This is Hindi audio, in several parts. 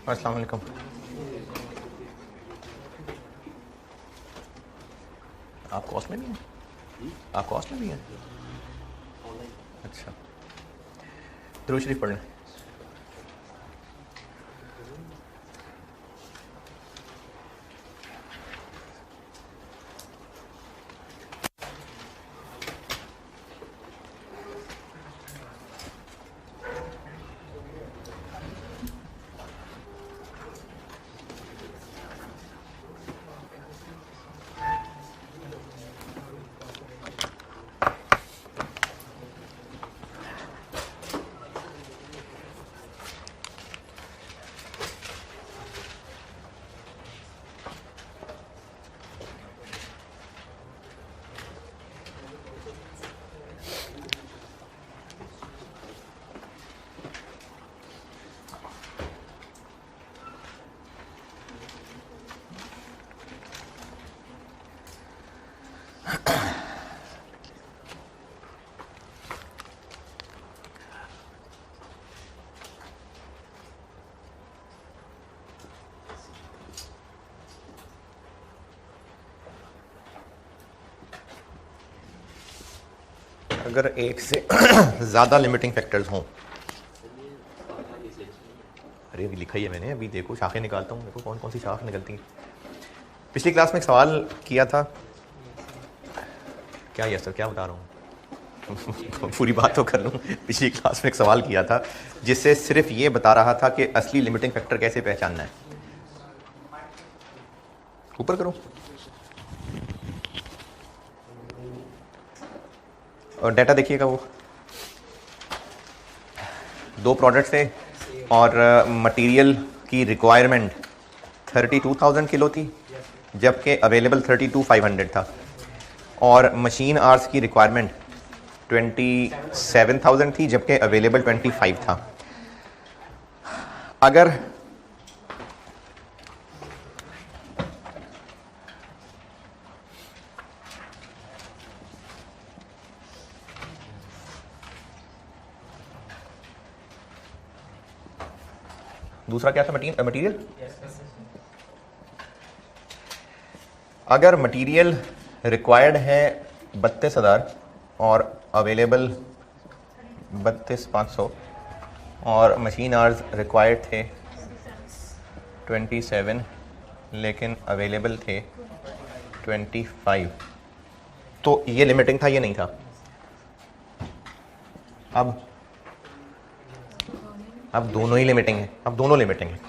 अस्सलाम वालेकुम। आप कॉस्ट में भी हैं? आप कॉस्ट में भी हैं? अच्छा, दुरूद शरीफ पढ़ लें। अगर एक से ज़्यादा लिमिटिंग फैक्टर्स हों, अरे अभी लिखा ही है मैंने, अभी देखो शाखें निकालता हूँ, देखो कौन कौन सी शाख निकलती हैं। पिछली क्लास में एक सवाल किया था, क्या ये सर क्या बता रहा हूँ पूरी बात तो कर लूँ। पिछली क्लास में एक सवाल किया था जिससे सिर्फ ये बता रहा था कि असली लिमिटिंग फैक्टर कैसे पहचानना है। ऊपर करो और डाटा देखिएगा। वो दो प्रोडक्ट्स थे और मटेरियल की रिक्वायरमेंट 32,000 किलो थी जबकि अवेलेबल 32,500 था, और मशीन आवर्स की रिक्वायरमेंट 27,000 थी जबकि अवेलेबल 25 था। अगर दूसरा क्या था, मटेरियल। अगर मटेरियल रिक्वायर्ड है 32,000 और अवेलेबल 32,500 और मशीन आवर्स रिक्वायर्ड थे 27 लेकिन अवेलेबल थे 25, तो ये लिमिटिंग था, ये नहीं था। अब दोनों ही लिमिटिंग है, अब दोनों लिमिटिंग है।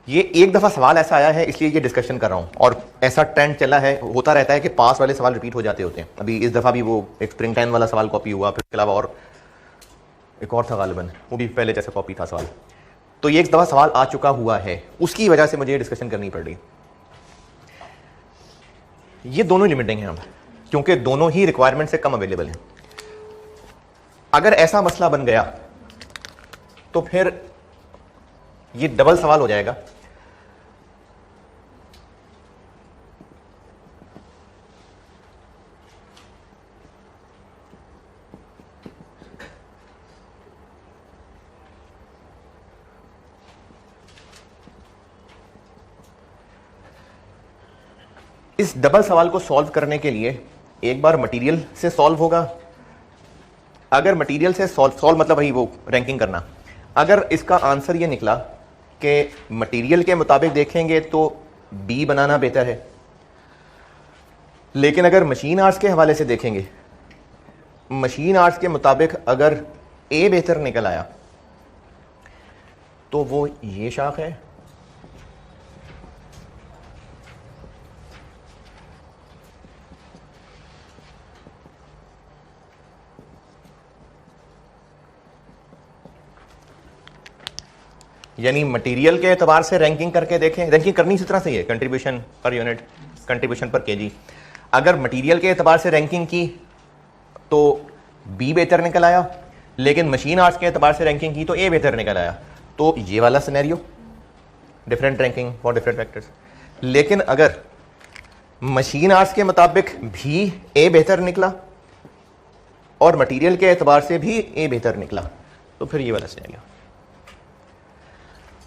ये एक दफ़ा सवाल ऐसा आया है इसलिए ये डिस्कशन कर रहा हूँ, और ऐसा ट्रेंड चला है, होता रहता है कि पास वाले सवाल रिपीट हो जाते होते हैं। अभी इस दफ़ा भी वो एक स्प्रिंग टाइम वाला सवाल कॉपी हुआ, फिर इसके अलावा और एक और था गालिबन, वो भी पहले जैसे कॉपी था सवाल। तो ये एक दफ़ा सवाल आ चुका हुआ है, उसकी वजह से मुझे ये डिस्कशन करनी पड़ रही। ये दोनों लिमिटिंग हैं अब, क्योंकि दोनों ही रिक्वायरमेंट से कम अवेलेबल हैं। अगर ऐसा मसला बन गया तो फिर ये डबल सवाल हो जाएगा। इस डबल सवाल को सॉल्व करने के लिए एक बार मटेरियल से सॉल्व होगा। अगर मटेरियल से सॉल्व मतलब वही वो रैंकिंग करना, अगर इसका आंसर ये निकला कि मटेरियल के मुताबिक देखेंगे तो बी बनाना बेहतर है, लेकिन अगर मशीन आर्ट्स के हवाले से देखेंगे, मशीन आर्ट्स के मुताबिक अगर ए बेहतर निकल आया तो वो ये शाख है, यानी मटेरियल के एतबार से रैंकिंग करके देखें। रैंकिंग करनी इसी तरह से ही है, कंट्रीब्यूशन पर यूनिट, कंट्रीब्यूशन पर केजी। अगर मटेरियल के एतबार से रैंकिंग की तो बी बेहतर निकल आया, लेकिन मशीन आर्ट्स के एतबार से रैंकिंग की तो ए बेहतर निकल आया, तो ये वाला scenario, different ranking for different factors. लेकिन अगर मशीन आर्ट्स के मुताबिक भी ए बेहतर निकला और मटेरियल के एतबार से भी ए बेहतर निकला, तो फिर ये वाला सिनेरियो।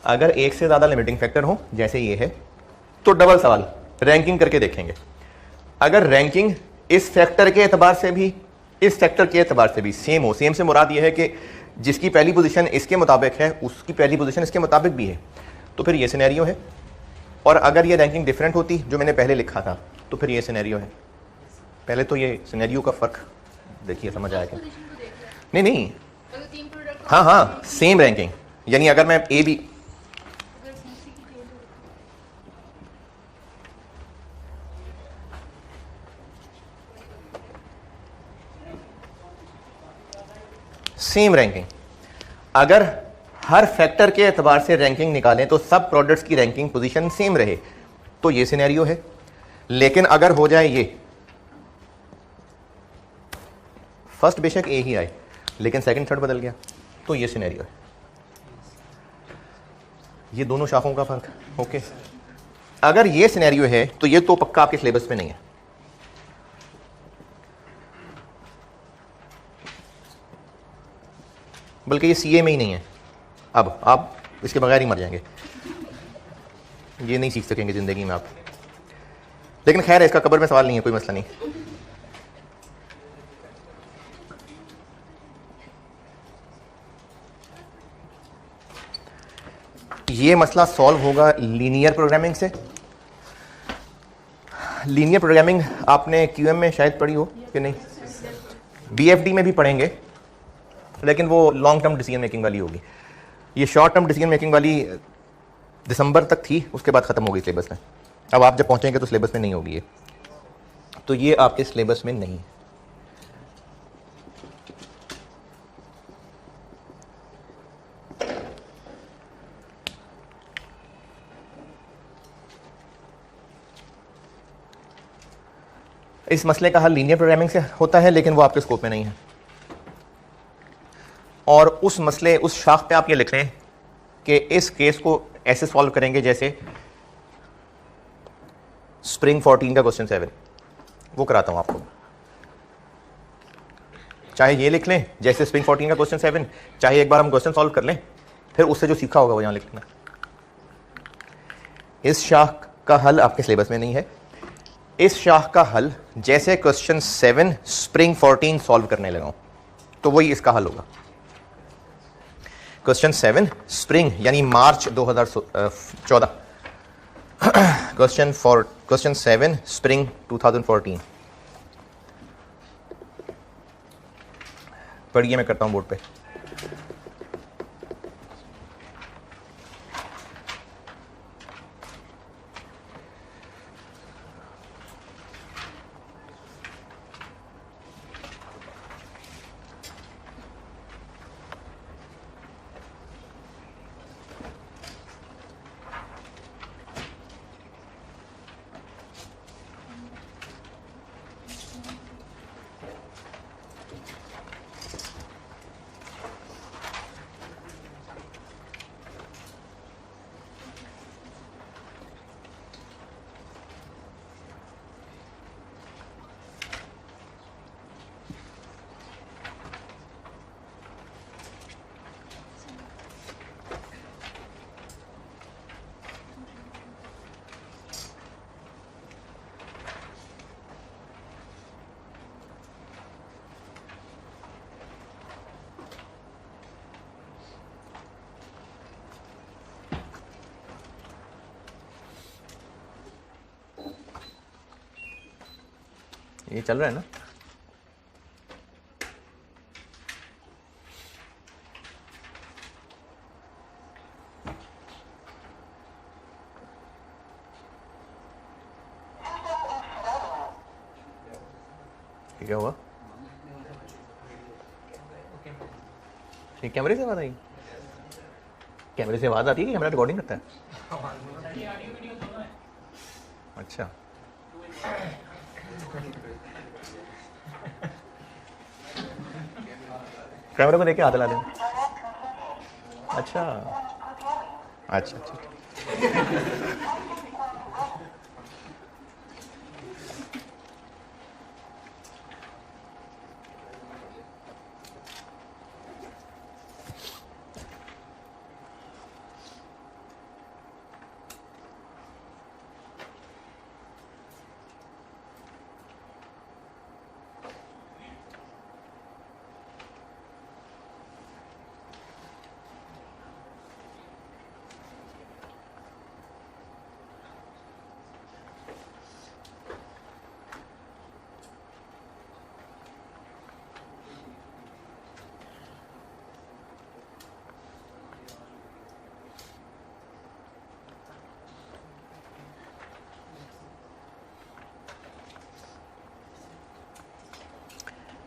अगर एक से ज्यादा लिमिटिंग फैक्टर हो जैसे ये है तो डबल सवाल रैंकिंग करके देखेंगे। अगर रैंकिंग इस फैक्टर के एतबार से भी इस फैक्टर के एतबार से भी सेम हो, सेम से मुराद ये है कि जिसकी पहली पोजीशन इसके मुताबिक है उसकी पहली पोजीशन इसके मुताबिक भी है, तो फिर ये सिनेरियो है। और अगर ये रैंकिंग डिफरेंट होती जो मैंने पहले लिखा था तो फिर ये सिनेरियो है। पहले तो ये सिनेरियो का फर्क देखिए, समझ आया क्या? नहीं नहीं, हाँ हाँ, सेम रैंकिंग, यानी अगर मैं ए बी, सेम रैंकिंग, अगर हर फैक्टर के एतबार से रैंकिंग निकालें तो सब प्रोडक्ट्स की रैंकिंग पोजीशन सेम रहे तो ये सिनेरियो है। लेकिन अगर हो जाए ये फर्स्ट बेशक ए ही आए लेकिन सेकंड थर्ड बदल गया तो ये सिनेरियो है। ये दोनों शाखों का फर्क है। ओके, अगर ये सिनेरियो है तो ये तो पक्का आपके सिलेबस में नहीं है। बल्कि ये सीए में ही नहीं है। अब आप इसके बगैर ही मर जाएंगे, ये नहीं सीख सकेंगे जिंदगी में आप। लेकिन खैर है, इसका कब्र में सवाल नहीं है, कोई मसला नहीं। ये मसला सॉल्व होगा लीनियर प्रोग्रामिंग से। लीनियर प्रोग्रामिंग आपने क्यूएम में शायद पढ़ी हो कि नहीं, बीएफडी में भी पढ़ेंगे, लेकिन वो लॉन्ग टर्म डिसीजन मेकिंग वाली होगी। ये शॉर्ट टर्म डिसीजन मेकिंग वाली दिसंबर तक थी, उसके बाद ख़त्म हो गई सिलेबस में। अब आप जब पहुंचेंगे तो सिलेबस में नहीं होगी ये, तो ये आपके सिलेबस में नहीं। इस मसले का हल लीनियर प्रोग्रामिंग से होता है, लेकिन वो आपके स्कोप में नहीं है। और उस मसले, उस शाख पे आप ये लिख लें कि इस केस को ऐसे सॉल्व करेंगे जैसे स्प्रिंग 14 का क्वेश्चन 7, वो कराता हूं आपको। चाहे ये लिख लें जैसे स्प्रिंग 14 का क्वेश्चन 7, चाहे एक बार हम क्वेश्चन सॉल्व कर लें, फिर उससे जो सीखा होगा वो यहां लिख लेना। इस शाख का हल आपके सिलेबस में नहीं है। इस शाख का हल जैसे क्वेश्चन 7 स्प्रिंग 14 सॉल्व करने लगा तो वही इसका हल होगा। क्वेश्चन 7 स्प्रिंग यानी मार्च 2014, क्वेश्चन 7 स्प्रिंग 2014। पढ़िए, मैं करता हूं बोर्ड पे। ये चल रहा है ना? क्या हुआ? ये कैमरे से आवाज आई? कैमरे से आवाज आती है कि कैमरा रिकॉर्डिंग करता है? अच्छा, कैमरे को देख के हाथ हिला दें। अच्छा अच्छा अच्छा,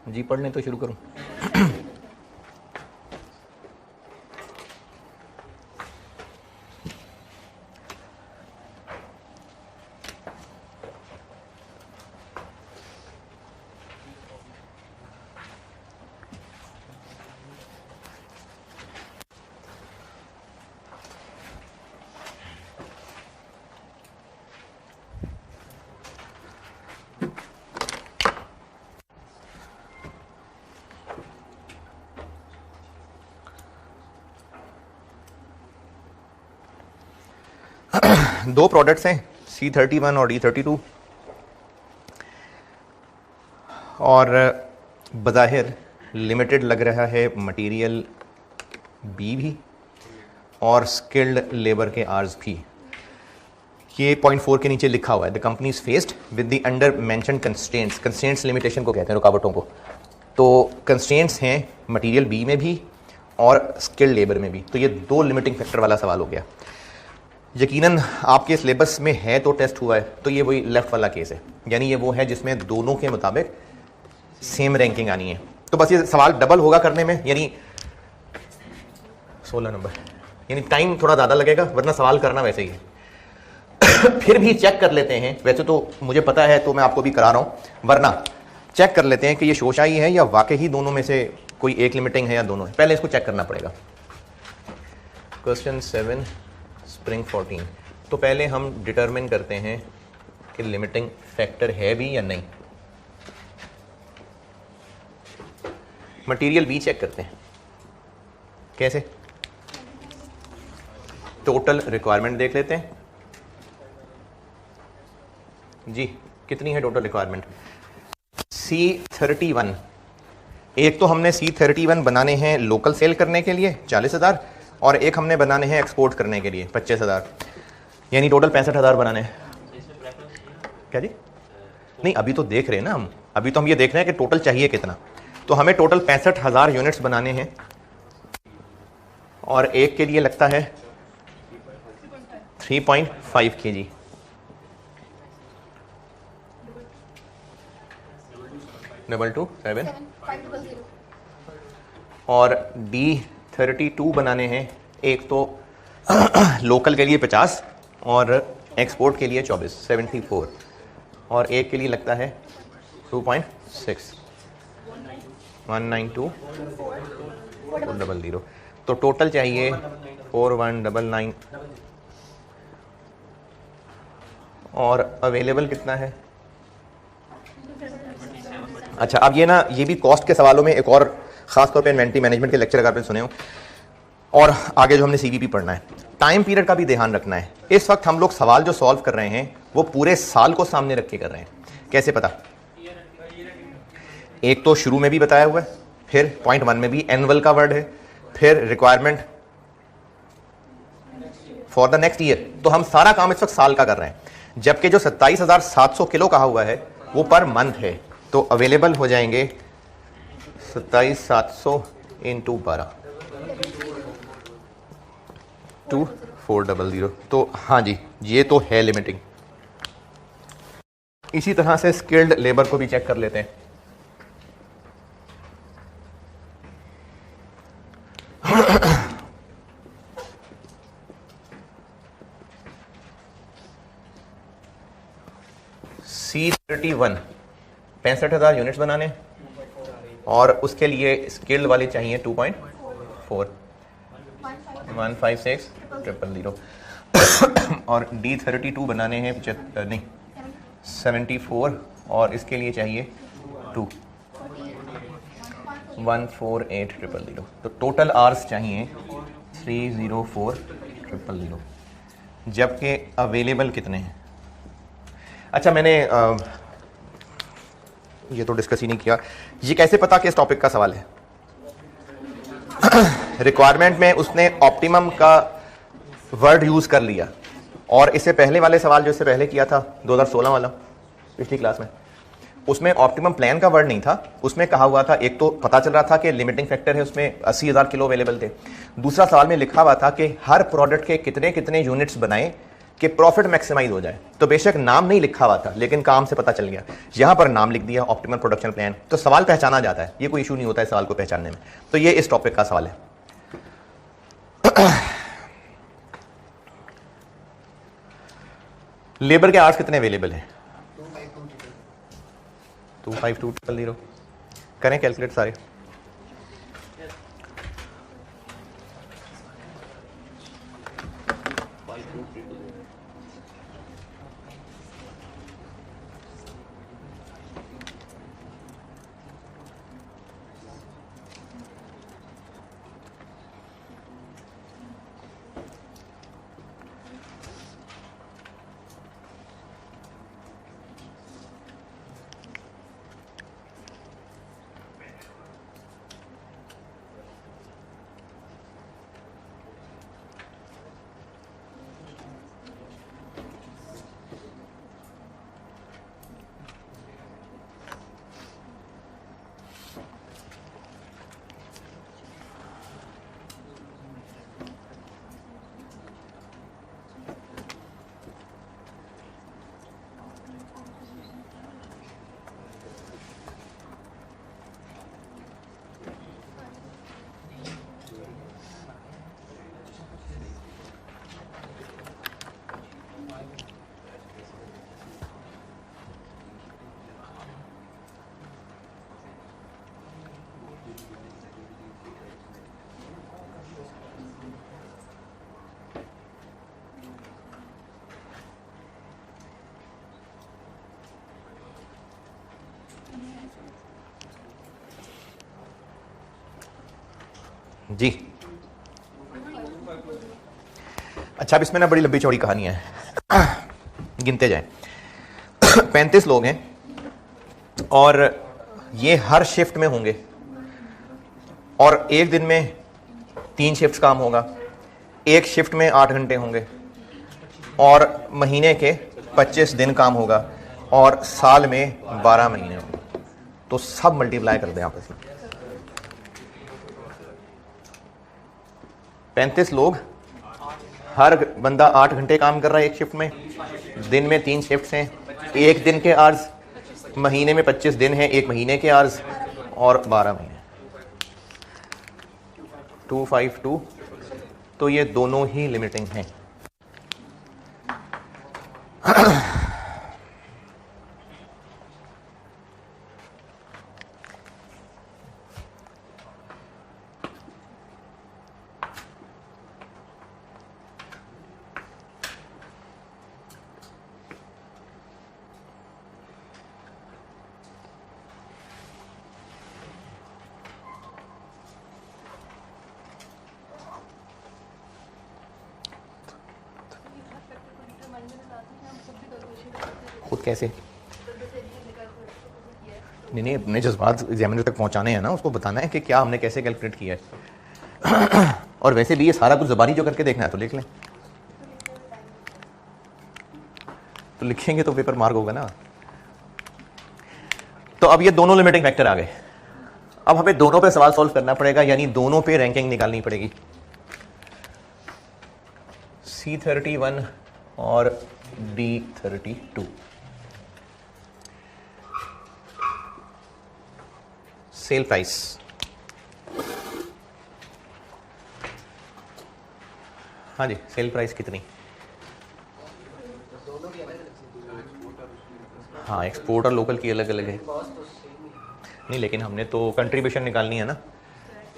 जी पढ़ लें तो शुरू करूं। दो प्रोडक्ट्स हैं C31 और D32 और बज़ाहिर लिमिटेड लग रहा है मटेरियल बी भी और स्किल्ड लेबर के आर्स भी। ये 0.4 के नीचे लिखा हुआ है the company is faced with the under mentioned constraints. Constraints limitation को कहते हैं, रुकावटों को। तो कंस्ट्रेंट्स हैं मटेरियल बी में भी और स्किल्ड लेबर में भी। तो ये दो लिमिटिंग फैक्टर वाला सवाल हो गया। यकीनन आपके सिलेबस में है तो टेस्ट हुआ है, तो ये वही लेफ्ट वाला केस है, यानी ये वो है जिसमें दोनों के मुताबिक सेम रैंकिंग आनी है। तो बस ये सवाल डबल होगा करने में, यानी 16 नंबर, यानी टाइम थोड़ा ज़्यादा लगेगा, वरना सवाल करना वैसे ही है। फिर भी चेक कर लेते हैं, वैसे तो मुझे पता है तो मैं आपको भी करा रहा हूँ, वरना चेक कर लेते हैं कि ये शोशाई है या वाकई ही दोनों में से कोई एक लिमिटिंग है या दोनों है। पहले इसको चेक करना पड़ेगा। Question 7 spring 14। तो पहले हम डिटरमिन करते हैं कि लिमिटिंग फैक्टर है भी या नहीं। मटेरियल बी चेक करते हैं। कैसे? टोटल रिक्वायरमेंट देख लेते हैं जी, कितनी है टोटल रिक्वायरमेंट। C31, एक तो हमने C31 बनाने हैं लोकल सेल करने के लिए 40,000 और एक हमने बनाने हैं एक्सपोर्ट करने के लिए 25,000, यानी टोटल 65,000 बनाने हैं। क्या जी? नहीं, अभी तो देख रहे हैं ना हम, अभी तो हम ये देख रहे हैं कि टोटल चाहिए कितना। तो हमें टोटल 65,000 यूनिट्स बनाने हैं और एक के लिए लगता है 3.5 kg। डबल 2 7 और D32 बनाने हैं, एक तो लोकल के लिए 50 और एक्सपोर्ट के लिए 24 74 और एक के लिए लगता है 2.6 192 400। तो टोटल चाहिए 4199 और अवेलेबल कितना है। अच्छा, अब ये ना, ये भी कॉस्ट के सवालों में एक और खासतौर पे इन्वेंटरी मैनेजमेंट के लेक्चर अगर आपने सुने हो और आगे जो हमने CVP पढ़ना है, टाइम पीरियड का भी ध्यान रखना है। इस वक्त हम लोग सवाल जो सॉल्व कर रहे हैं वो पूरे साल को सामने रख के कर रहे हैं। कैसे पता? एक तो शुरू में भी बताया हुआ है, फिर पॉइंट 1 में भी एनुअल का वर्ड है, फिर requirement for the next year. तो हम सारा काम इस वक्त साल का कर रहे हैं, जबकि जो 27,700 किलो कहा हुआ है वो पर मंथ है। तो अवेलेबल हो जाएंगे 27,700 इंटू 12 2400। तो हाँ जी, ये तो है लिमिटिंग। इसी तरह से स्किल्ड लेबर को भी चेक कर लेते हैं। C31 65,000 यूनिट्स बनाने और उसके लिए स्किल्ड वाले चाहिए 2.4 156 000 और D32 बनाने हैं 74 और इसके लिए चाहिए 2 148 000। तो टोटल आवर्स चाहिए 304 000, जबकि अवेलेबल कितने हैं। अच्छा, मैंने ये तो डिस्कस ही नहीं किया, ये कैसे पता कि इस टॉपिक का सवाल है। रिक्वायरमेंट में उसने ऑप्टिमम का वर्ड यूज कर लिया और इससे पहले वाले सवाल जो इससे पहले किया था 2016 वाला पिछली क्लास में, उसमें ऑप्टिमम प्लान का वर्ड नहीं था। उसमें कहा हुआ था, एक तो पता चल रहा था कि लिमिटिंग फैक्टर है, उसमें 80,000 किलो अवेलेबल थे। दूसरा सवाल में लिखा हुआ था कि हर प्रोडक्ट के कितने कितने यूनिट्स बनाए कि प्रॉफिट मैक्सिमाइज हो जाए। तो बेशक नाम नहीं लिखा हुआ था लेकिन काम से पता चल गया, यहां पर नाम लिख दिया ऑप्टिमल प्रोडक्शन प्लान, तो सवाल पहचाना जाता है, ये कोई इशू नहीं होता है सवाल को पहचानने में। तो ये इस टॉपिक का सवाल है। लेबर के आवर्स कितने अवेलेबल हैं? 25200 करें कैलकुलेट सारे। जी अच्छा, अब इसमें ना बड़ी लंबी चौड़ी कहानी है, गिनते जाएं। 35 लोग हैं और ये हर शिफ्ट में होंगे और एक दिन में 3 शिफ्ट काम होगा, एक शिफ्ट में 8 घंटे होंगे और महीने के 25 दिन काम होगा और साल में 12 महीने होंगे। तो सब मल्टीप्लाई कर दें आपस में। 35 लोग, हर बंदा 8 घंटे काम कर रहा है एक शिफ्ट में, दिन में 3 शिफ्ट्स हैं, एक दिन के आर्स, महीने में 25 दिन हैं, एक महीने के आर्स और 12 महीने। 252, तो ये दोनों ही लिमिटिंग हैं। खुद कैसे? नहीं, अपने जज्बात एग्जामिनर तक पहुंचाने हैं ना, उसको बताना है कि क्या हमने कैसे कैलकुलेट किया है। और वैसे भी ये सारा कुछ ज़बानी जो करके देखना है तो लिख लें, तो लिखेंगे तो पेपर मार्क होगा ना। तो अब ये दोनों लिमिटिंग फैक्टर आ गए, अब हमें दोनों पे सवाल सॉल्व करना पड़ेगा, यानी दोनों पे रैंकिंग निकालनी पड़ेगी। C31 और D32। सेल प्राइस, हाँ जी, सेल प्राइस कितनी? हाँ, एक्सपोर्ट और लोकल की अलग अलग है। नहीं, लेकिन हमने तो कंट्रीब्यूशन निकालनी है ना,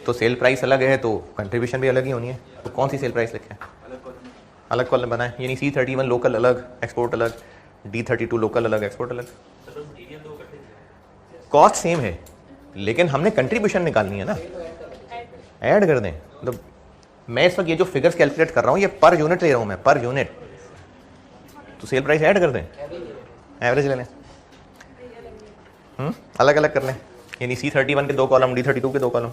तो सेल प्राइस अलग है तो कंट्रीब्यूशन भी अलग ही होनी है। तो कौन सी सेल प्राइस लिखें? अलग कॉलम बनाए, यानी C31 लोकल अलग, एक्सपोर्ट अलग, D32 लोकल अलग, एक्सपोर्ट अलग। कॉस्ट सेम है लेकिन हमने कंट्रीब्यूशन निकालनी है ना, ऐड कर दें। मतलब मैं इस वक्त ये जो फिगर्स कैलकुलेट कर रहा हूँ ये पर यूनिट ले रहा हूँ मैं, पर यूनिट, तो सेल प्राइस ऐड कर दें, एवरेज ले लें, अलग अलग कर लें, यानी C31 के 2 कॉलम, D32 के 2 कॉलम।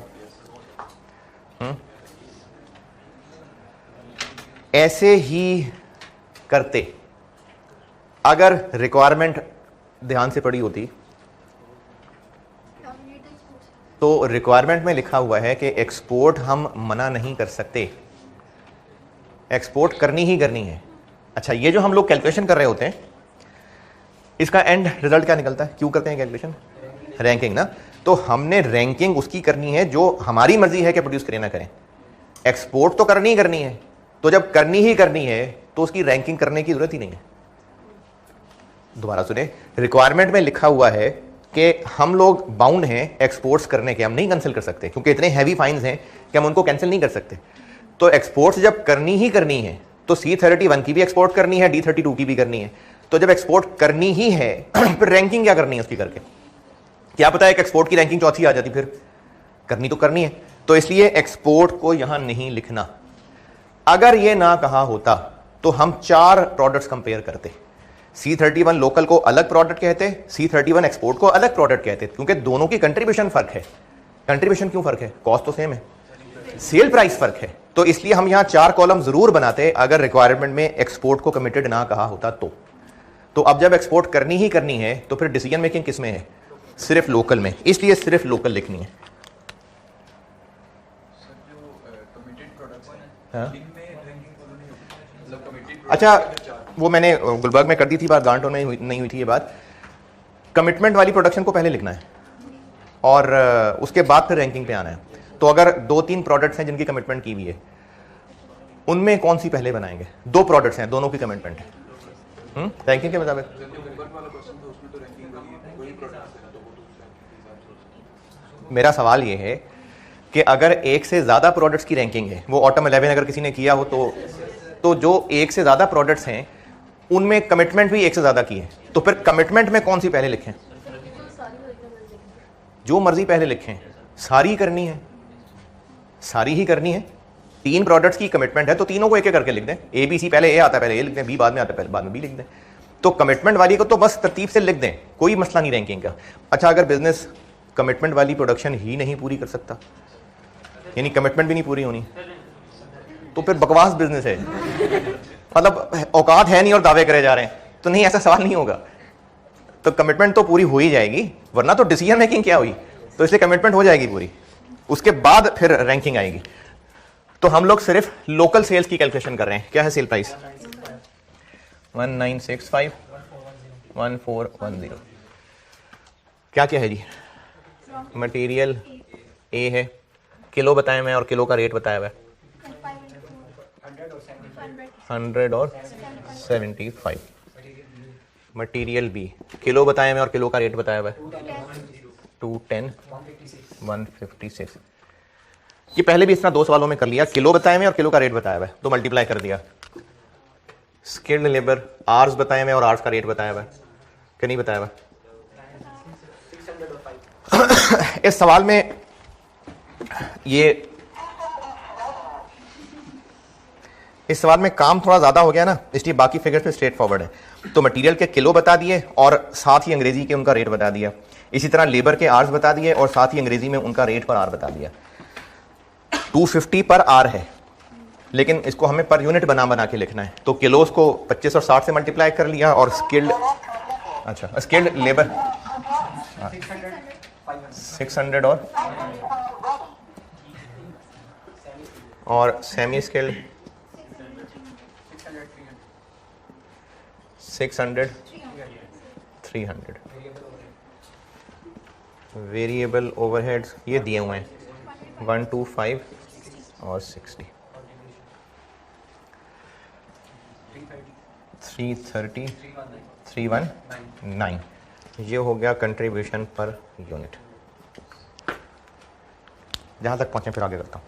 ऐसे ही करते अगर रिक्वायरमेंट ध्यान से पड़ी होती तो रिक्वायरमेंट में लिखा हुआ है कि एक्सपोर्ट हम मना नहीं कर सकते, एक्सपोर्ट करनी ही करनी है। अच्छा, ये जो हम लोग कैलकुलेशन कर रहे होते हैं, इसका एंड रिजल्ट क्या निकलता है? क्यों करते हैं कैलकुलेशन? रैंकिंग ना। तो हमने रैंकिंग उसकी करनी है जो हमारी मर्जी है कि प्रोड्यूस करें ना करें। एक्सपोर्ट तो करनी ही करनी है, तो जब करनी ही करनी है तो उसकी रैंकिंग करने की जरूरत ही नहीं है। दोबारा सुने, रिक्वायरमेंट में लिखा हुआ है कि हम लोग बाउंड हैं एक्सपोर्ट्स करने के, हम नहीं कैंसिल कर सकते क्योंकि इतने हैवी फाइन्स हैं कि हम उनको कैंसिल नहीं कर सकते। तो एक्सपोर्ट्स जब करनी ही करनी है तो C31 की भी एक्सपोर्ट करनी है, D32 की भी करनी है। तो जब एक्सपोर्ट करनी ही है फिर रैंकिंग क्या करनी है उसकी करके? क्या पता है कि एक्सपोर्ट की रैंकिंग चौथी आ जाती, फिर करनी तो करनी है। तो इसलिए एक्सपोर्ट को यहां नहीं लिखना। अगर ये ना कहा होता तो हम 4 प्रोडक्ट्स कंपेयर करते। C31 लोकल को अलग प्रोडक्ट कहते, C31 एक्सपोर्ट को अलग प्रोडक्ट कहते, क्योंकि दोनों की कंट्रीब्यूशन फर्क है। कंट्रीब्यूशन क्यों फर्क है? कॉस्ट तो सेम है, सेल प्राइस फर्क है। तो इसलिए हम यहां 4 कॉलम जरूर बनाते अगर रिक्वायरमेंट में एक्सपोर्ट को कमिटेड ना कहा होता तो अब जब एक्सपोर्ट करनी ही करनी है तो फिर डिसीजन मेकिंग किस में है? सिर्फ लोकल में, इसलिए सिर्फ लोकल लिखनी है। हाँ? अच्छा, वो मैंने गुलबर्ग में कर दी थी बात, गांटो में नहीं हुई थी ये बात। कमिटमेंट वाली प्रोडक्शन को पहले लिखना है और उसके बाद फिर रैंकिंग पे आना है। तो अगर 2-3 प्रोडक्ट्स हैं जिनकी कमिटमेंट की हुई है, उनमें कौन सी पहले बनाएंगे? 2 प्रोडक्ट्स हैं, दोनों की कमिटमेंट है, रैंकिंग के मुताबिक। मेरा सवाल ये है कि अगर एक से ज्यादा प्रोडक्ट्स की रैंकिंग है, वो ऑटम 11 अगर किसी ने किया हो तो जो एक से ज्यादा प्रोडक्ट्स हैं उनमें कमिटमेंट भी एक से ज्यादा की है, तो फिर कमिटमेंट में कौन सी पहले लिखें? जो मर्जी पहले लिखें, सारी करनी है, सारी ही करनी है। 3 प्रोडक्ट्स की कमिटमेंट है तो तीनों को एक एक करके लिख दें। ABC पहले ए आता है, पहले ए लिख दें, बी बाद में आता है, पहले बाद में बी लिख दें। तो कमिटमेंट वाली को तो बस तरतीब से लिख दें, कोई मसला नहीं रैंकिंग का। अच्छा, अगर बिजनेस कमिटमेंट वाली प्रोडक्शन ही नहीं पूरी कर सकता, यानी कमिटमेंट भी नहीं पूरी होनी, तो फिर बकवास बिजनेस है, मतलब औकात है नहीं और दावे करे जा रहे हैं, तो नहीं, ऐसा सवाल नहीं होगा। तो कमिटमेंट तो पूरी हो ही जाएगी, वरना तो डिसीजन मेकिंग क्या हुई? तो इसलिए कमिटमेंट हो जाएगी पूरी, उसके बाद फिर रैंकिंग आएगी। तो हम लोग सिर्फ लोकल सेल्स की कैलकुलेशन कर रहे हैं। क्या है सेल प्राइस? 1965 1410। क्या क्या है जी? मटेरियल ए है, किलो बताया मैं और किलो का रेट बताया हुआ है 100 और 75। मटेरियल बी, किलो बताया मैं और किलो का रेट बताया हुआ है 210 156। ये पहले भी इस तरह 2 सवालों में कर लिया, किलो बताए में और किलो का रेट बताया हुआ है तो मल्टीप्लाई कर दिया। स्किल्ड लेबर, आर्स बताए में और आर्स का रेट बताया हुआ है कि नहीं बताया हुआ? इस सवाल में इस सवाल में काम थोड़ा ज्यादा हो गया ना, इसलिए बाकी फिगर्स पे स्ट्रेट फॉरवर्ड है। तो मटेरियल के किलो बता दिए और साथ ही अंग्रेजी के उनका रेट बता दिया। इसी तरह लेबर के आर्स बता दिए और साथ ही अंग्रेजी में उनका रेट पर आर बता दिया। 250 पर आर है, लेकिन इसको हमें पर यूनिट बना के लिखना है। तो किलोस को 25 और 60 से मल्टीप्लाई कर लिया और स्किल्ड, अच्छा स्किल्ड लेबर 600 और सेमी स्किल्ड 600 300। वेरिएबल ओवरहेड्स ये दिए हुए हैं 125 और 60 330 319। ये हो गया कंट्रीब्यूशन पर यूनिट। जहां तक पहुंचे फिर आगे करता हूं।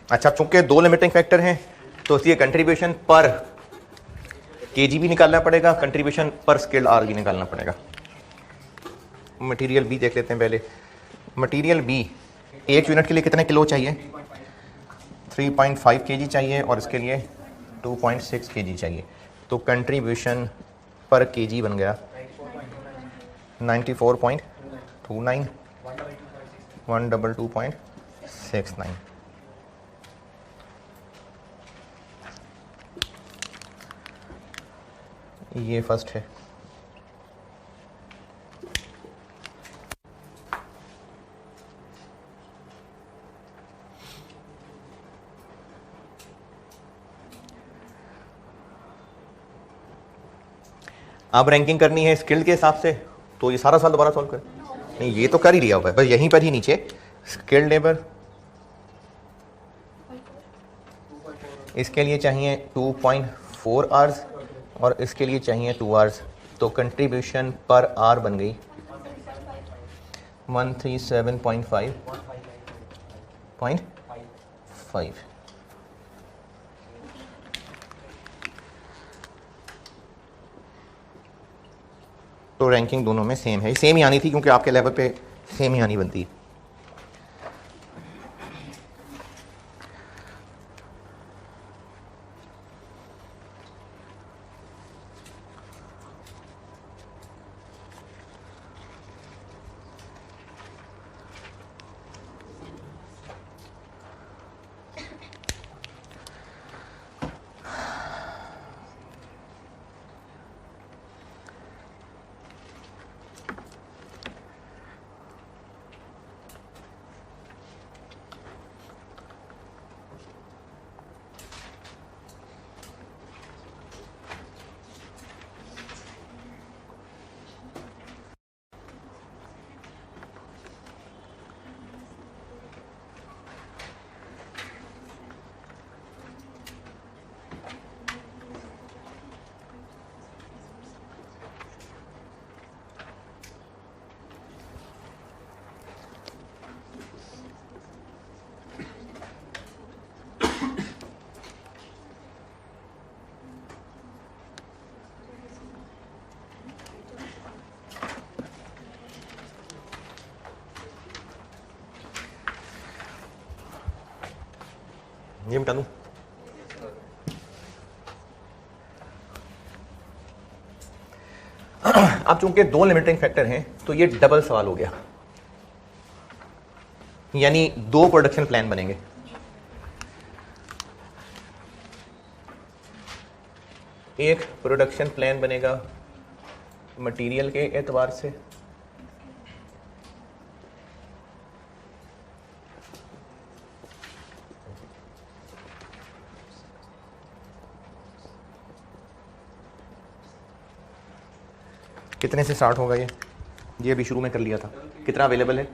अच्छा, चूंकि दो लिमिटिंग फैक्टर हैं तो इसलिए कंट्रीब्यूशन पर केजी भी निकालना पड़ेगा, कंट्रीब्यूशन पर स्किल्ड आर भी निकालना पड़ेगा। मटेरियल बी देख लेते हैं पहले। मटेरियल बी एक यूनिट के लिए कितने किलो चाहिए? 3.5 केजी चाहिए और इसके लिए 2.6 केजी चाहिए। तो कंट्रीब्यूशन पर केजी बन गया 94.29, 122.69। ये फर्स्ट है। अब रैंकिंग करनी है स्किल्ड के हिसाब से, तो ये सारा साल दोबारा सॉल्व कर, नहीं ये तो कर ही लिया हुआ है, बस यहीं पर ही नीचे स्किल्ड लेबर, इसके लिए चाहिए 2.4 आवर्स और इसके लिए चाहिए 2 आवर्स। तो कंट्रीब्यूशन पर आवर बन गई 137.5। तो रैंकिंग दोनों में सेम है, सेम ही आनी थी क्योंकि आपके लेवल पे सेम ही आनी बनती है। ये मिटा दूं। अब चूंकि दो लिमिटिंग फैक्टर हैं तो ये डबल सवाल हो गया, यानी दो प्रोडक्शन प्लान बनेंगे। एक प्रोडक्शन प्लान बनेगा मटेरियल के एतबार से, कितने से स्टार्ट होगा ये अभी शुरू में कर लिया था। कितना अवेलेबल है?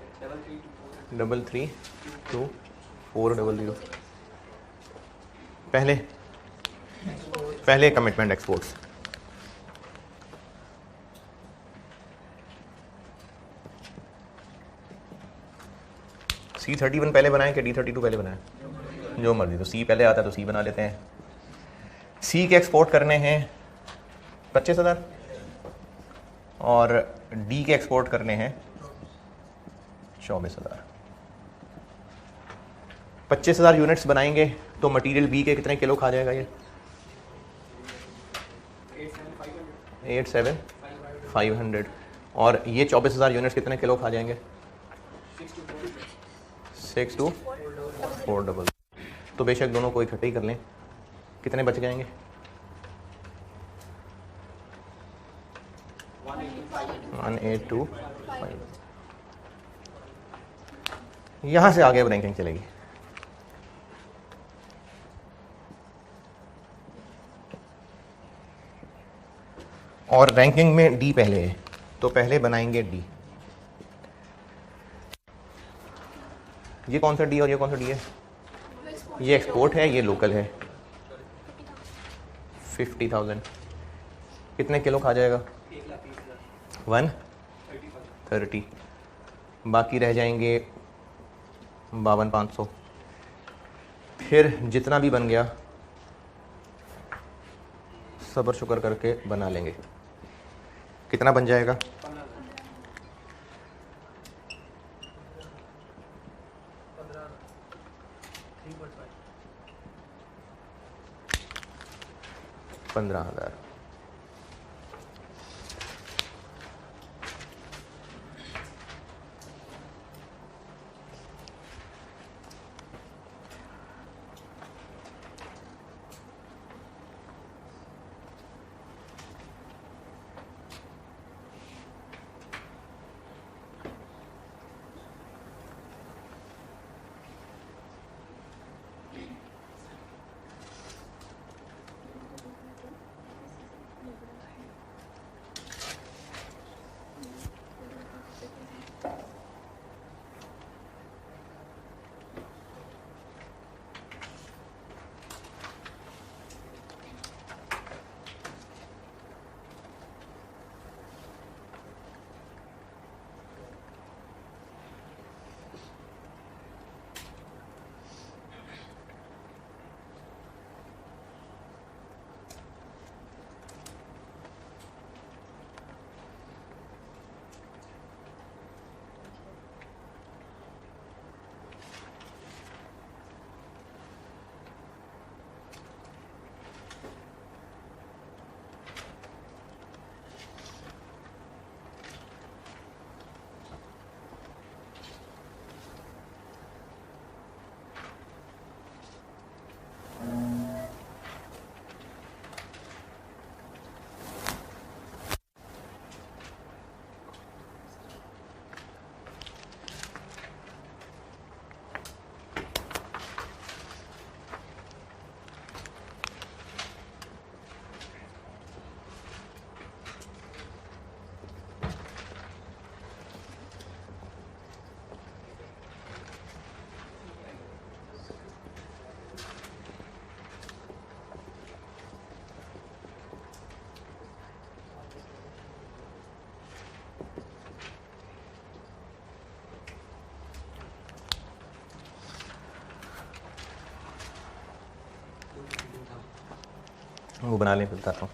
332400। पहले कमिटमेंट एक्सपोर्ट्स, C31 पहले बनाए कि D32 पहले बनाए? जो मर्जी, तो C पहले आता है तो C बना लेते हैं। C के एक्सपोर्ट करने हैं 25,000 और D के एक्सपोर्ट करने हैं 24,000। 25,000 यूनिट्स बनाएंगे तो मटेरियल B के कितने किलो खा जाएगा ये? 87,500। और ये 24,000 यूनिट्स कितने किलो खा जाएंगे? 6 to 4 तो बेशक दोनों को इकट्ठे ही कर लें, कितने बच जाएंगे? 1825। यहां से आगे अब रैंकिंग चलेगी। और रैंकिंग में डी पहले है तो पहले बनाएंगे डी। ये कौन सा डी और ये कौन सा डी है? ये एक्सपोर्ट है, ये लोकल है। 50,000 कितने किलो खा जाएगा? 130। बाकी रह जाएंगे 52,500। फिर जितना भी बन गया सब्र शुक्र करके बना लेंगे। कितना बन जाएगा? 15,000। वो बना लें, फिर बताता हूँ।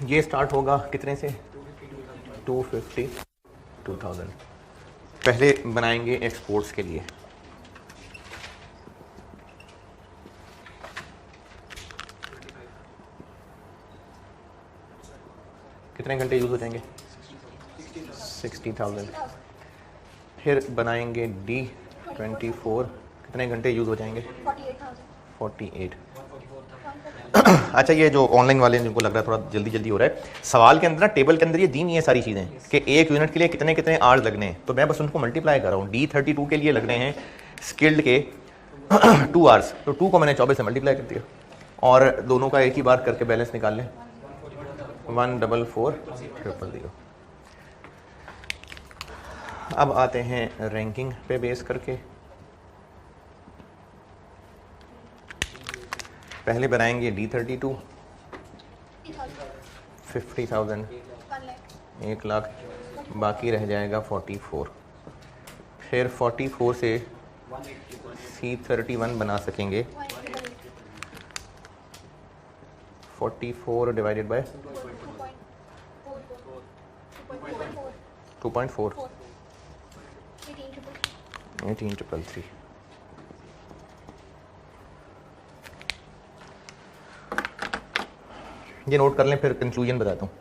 ये स्टार्ट होगा कितने से? 250, 2000। पहले बनाएंगे एक्सपोर्ट्स के लिए। कितने घंटे यूज़ हो जाएंगे? 60,000। फिर बनाएंगे D24, कितने घंटे यूज़ हो जाएंगे? 48। अच्छा, ये जो ऑनलाइन वाले जिनको लग रहा है थोड़ा जल्दी जल्दी हो रहा है, सवाल के अंदर ना टेबल के अंदर ये दी नहीं है सारी चीज़ें कि एक यूनिट के लिए कितने कितने आवर्स लगने हैं, तो मैं बस उनको मल्टीप्लाई कर रहा हूँ। D32 के लिए लग रहे हैं स्किल्ड के 2 आवर्स, तो 2 को मैंने 24 से मल्टीप्लाई कर दिया और दोनों का एक ही बार करके बैलेंस निकाल लें। 144,000। अब आते हैं रैंकिंग पे बेस करके। पहले बनाएंगे D32 50,000, 1 लाख, बाकी रह जाएगा 44। फिर 44 से C31 बना सकेंगे। 44 डिवाइडेड बाय 2.4, 18,333। ये नोट कर लें, फिर कंक्लूजन बताता हूँ।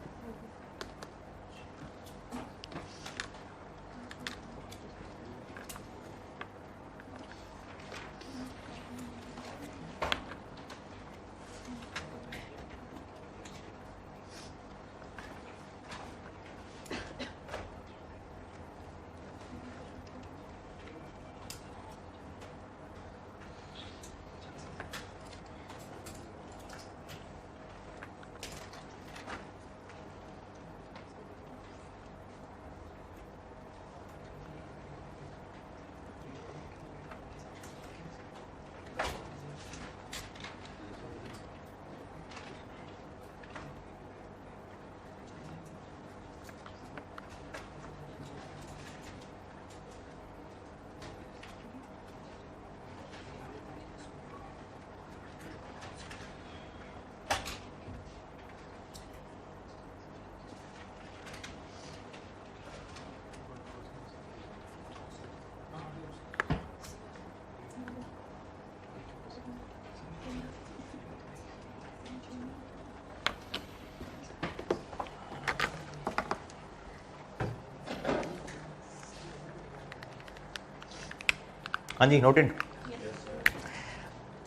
हाँ जी, नोटेड।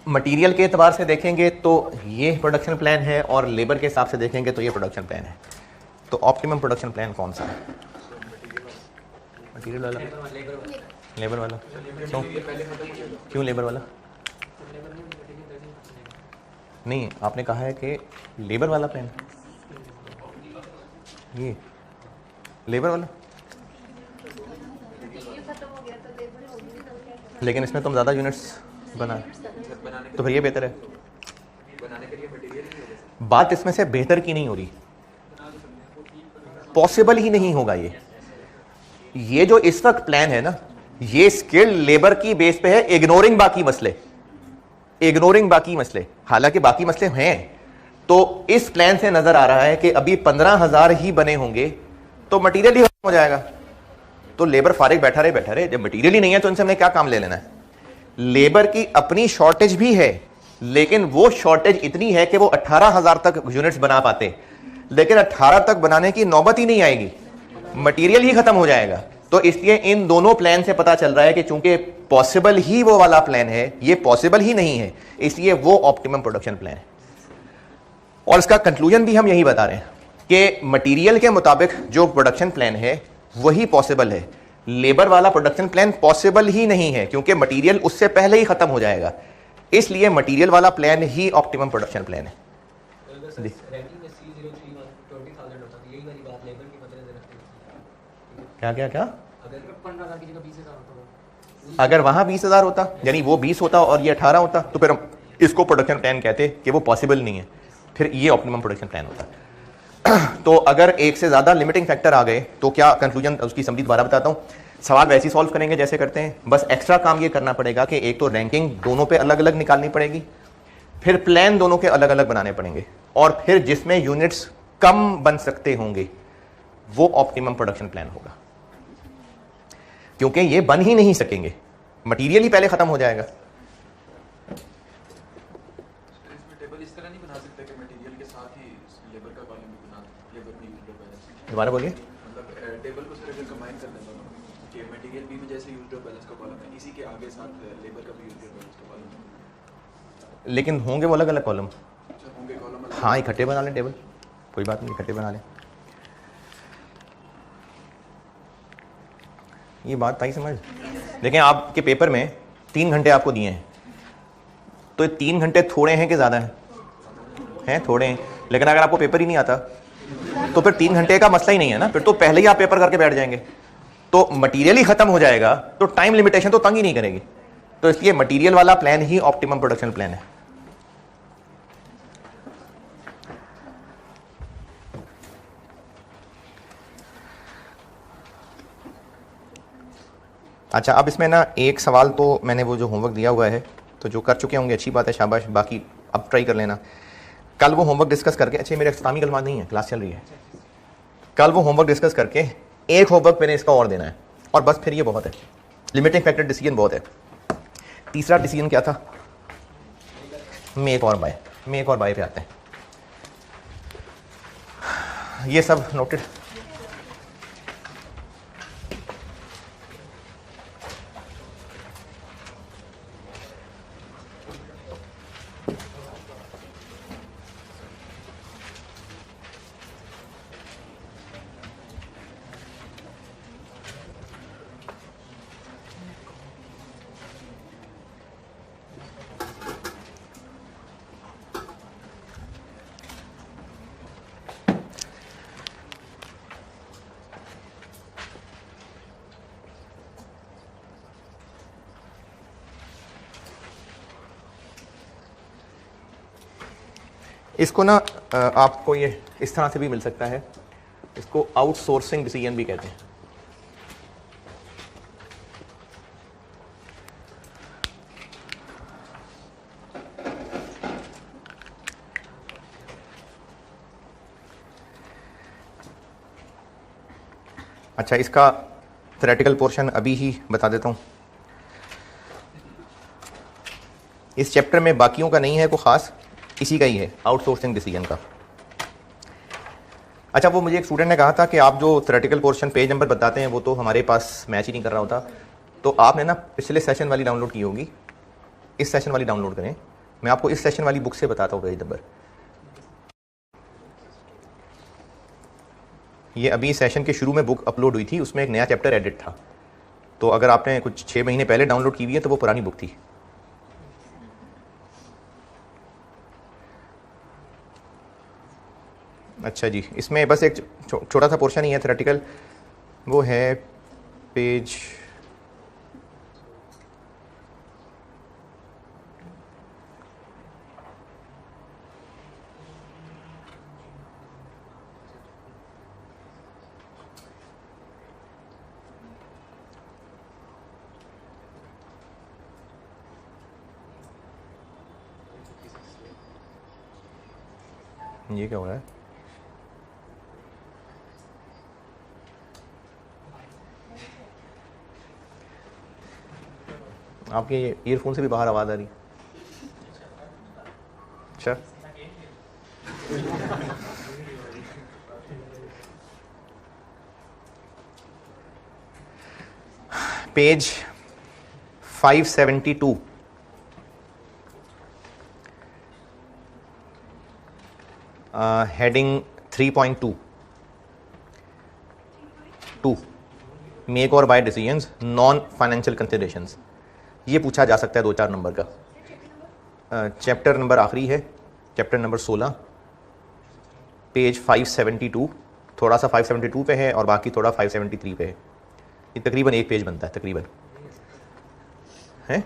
मटेरियल के एतबार से देखेंगे तो ये प्रोडक्शन प्लान है, और लेबर के हिसाब से देखेंगे तो ये प्रोडक्शन प्लान है। तो ऑप्टिमम प्रोडक्शन प्लान कौन सा है? मटेरियल वाला, लेबर वाला। क्यों लेबर वाला? नहीं, आपने कहा है कि लेबर वाला प्लान, ये लेबर वाला, लेकिन इसमें तुम ज़्यादा यूनिट्स बना, तो फिर ये बेहतर है। बात इसमें से बेहतर की नहीं हो रही, पॉसिबल ही नहीं होगा ये जो इस वक्त प्लान है ना, ये स्किल्ड लेबर की बेस पे है, इग्नोरिंग बाकी मसले। हालांकि बाकी मसले हैं, तो इस प्लान से नजर आ रहा है कि अभी 15,000 ही बने होंगे तो मटीरियल ही खत्म हो जाएगा। तो लेबर फारिग बैठा रहे, जब मटीरियल ही नहीं है तो इनसे हमने क्या काम ले लेना है। लेबर की अपनी शॉर्टेज भी है, लेकिन वो शॉर्टेज इतनी है कि वो 18,000 तक यूनिट्स बना पाते, लेकिन 18 तक बनाने की नौबत ही नहीं आएगी, मटीरियल ही खत्म हो जाएगा। तो इसलिए इन दोनों प्लान से पता चल रहा है कि चूंकि पॉसिबल ही वो वाला प्लान है, ये पॉसिबल ही नहीं है, इसलिए वो ऑप्टिमम प्रोडक्शन प्लान है। और इसका कंक्लूजन भी हम यही बता रहे हैं कि मटीरियल के मुताबिक जो प्रोडक्शन प्लान है वही पॉसिबल है, लेबर वाला प्रोडक्शन प्लान पॉसिबल ही नहीं है, क्योंकि मटेरियल उससे पहले ही खत्म हो जाएगा। इसलिए मटेरियल वाला प्लान ही ऑप्टिमम प्रोडक्शन प्लान है। क्या अगर वहां 20,000 होता, यानी वो 20 होता और ये 18 होता, तो फिर हम इसको प्रोडक्शन प्लान कहते कि वो पॉसिबल नहीं है, फिर ये ऑप्टिमम प्रोडक्शन प्लान होता। तो अगर एक से ज्यादा लिमिटिंग फैक्टर आ गए तो क्या कंक्लूजन, उसकी समरी दोबारा बताता हूं। सवाल वैसे ही सॉल्व करेंगे जैसे करते हैं, बस एक्स्ट्रा काम ये करना पड़ेगा कि एक तो रैंकिंग दोनों पे अलग अलग निकालनी पड़ेगी, फिर प्लान दोनों के अलग अलग बनाने पड़ेंगे, और फिर जिसमें यूनिट्स कम बन सकते होंगे वो ऑप्टिमम प्रोडक्शन प्लान होगा, क्योंकि ये बन ही नहीं सकेंगे, मटीरियल ही पहले खत्म हो जाएगा। दोबारा बोलिए। मतलब टेबल को सर अगर कंबाइन कर देंगे कि मटेरियल भी जैसे यूज्ड अप बैलेंस का कॉलम है, इसी के आगे साथ लेबर का भी यूज्ड अप बैलेंस का कॉलम है, लेकिन होंगे वो अलग अलग कॉलम। अच्छा होंगे कॉलम। हाँ, इकट्ठे बना लें टेबल, कोई बात नहीं, इकट्ठे बना लें। ये बात आई समझ। देखें, आपके पेपर में 3 घंटे आपको दिए हैं, तो ये 3 घंटे थोड़े हैं कि ज़्यादा हैं? थोड़े हैं। लेकिन अगर आपको पेपर ही नहीं आता तो फिर 3 घंटे का मसला ही नहीं है ना, फिर तो पहले ही आप पेपर करके बैठ जाएंगे, तो मटेरियल ही खत्म हो जाएगा, तो टाइम लिमिटेशन तो तंग ही नहीं करेगी। तो इसलिए मटेरियल वाला प्लान ही ऑप्टिमम प्रोडक्शन प्लान है। अच्छा, अब इसमें ना एक सवाल तो मैंने वो जो होमवर्क दिया हुआ है, तो जो कर चुके होंगे अच्छी बात है, शाबाश, बाकी अब ट्राई कर लेना। कल वो होमवर्क डिस्कस करके, अच्छे मेरे इख्तितामी कलमात नहीं है, क्लास चल रही है, कल वो होमवर्क डिस्कस करके एक होमवर्क मैंने इसका और देना है, और बस फिर ये बहुत है। लिमिटिंग फैक्टर डिसीजन बहुत है। तीसरा डिसीजन क्या था? मेक और बाय पे आते हैं। ये सब नोटेड। इसको ना आपको ये इस तरह से भी मिल सकता है, इसको आउटसोर्सिंग डिसीजन भी कहते हैं। अच्छा, इसका थ्योरेटिकल पोर्शन अभी ही बता देता हूँ। इस चैप्टर में बाकियों का नहीं है कोई ख़ास, इसी का ही है, आउटसोर्सिंग डिसीजन का। अच्छा, वो मुझे एक स्टूडेंट ने कहा था कि आप जो थ्योरेटिकल पोर्शन पेज नंबर बताते हैं वो तो हमारे पास मैच ही नहीं कर रहा होता, तो आपने ना पिछले सेशन वाली डाउनलोड की होगी, इस सेशन वाली डाउनलोड करें। मैं आपको इस सेशन वाली बुक से बताता हूँ पेज नंबर। ये अभी सेशन के शुरू में बुक अपलोड हुई थी, उसमें एक नया चैप्टर एडिट था, तो अगर आपने कुछ 6 महीने पहले डाउनलोड की हुई है तो वो पुरानी बुक थी। अच्छा जी, इसमें बस एक छोटा सा पोर्शन ही है थ्योरेटिकल, वो है पेज ये क्या हो रहा है? आपके ईयरफोन से भी बाहर आवाज़ आ रही है। अच्छा, page 572, heading 3.2 make or buy decisions non financial considerations. ये पूछा जा सकता है 2-4 नंबर का। चैप्टर नंबर आखिरी है, चैप्टर नंबर 16, पेज 572, थोड़ा सा 572 पे है और बाकी थोड़ा 573 पे है। ये तकरीबन एक पेज बनता है तकरीबन, है?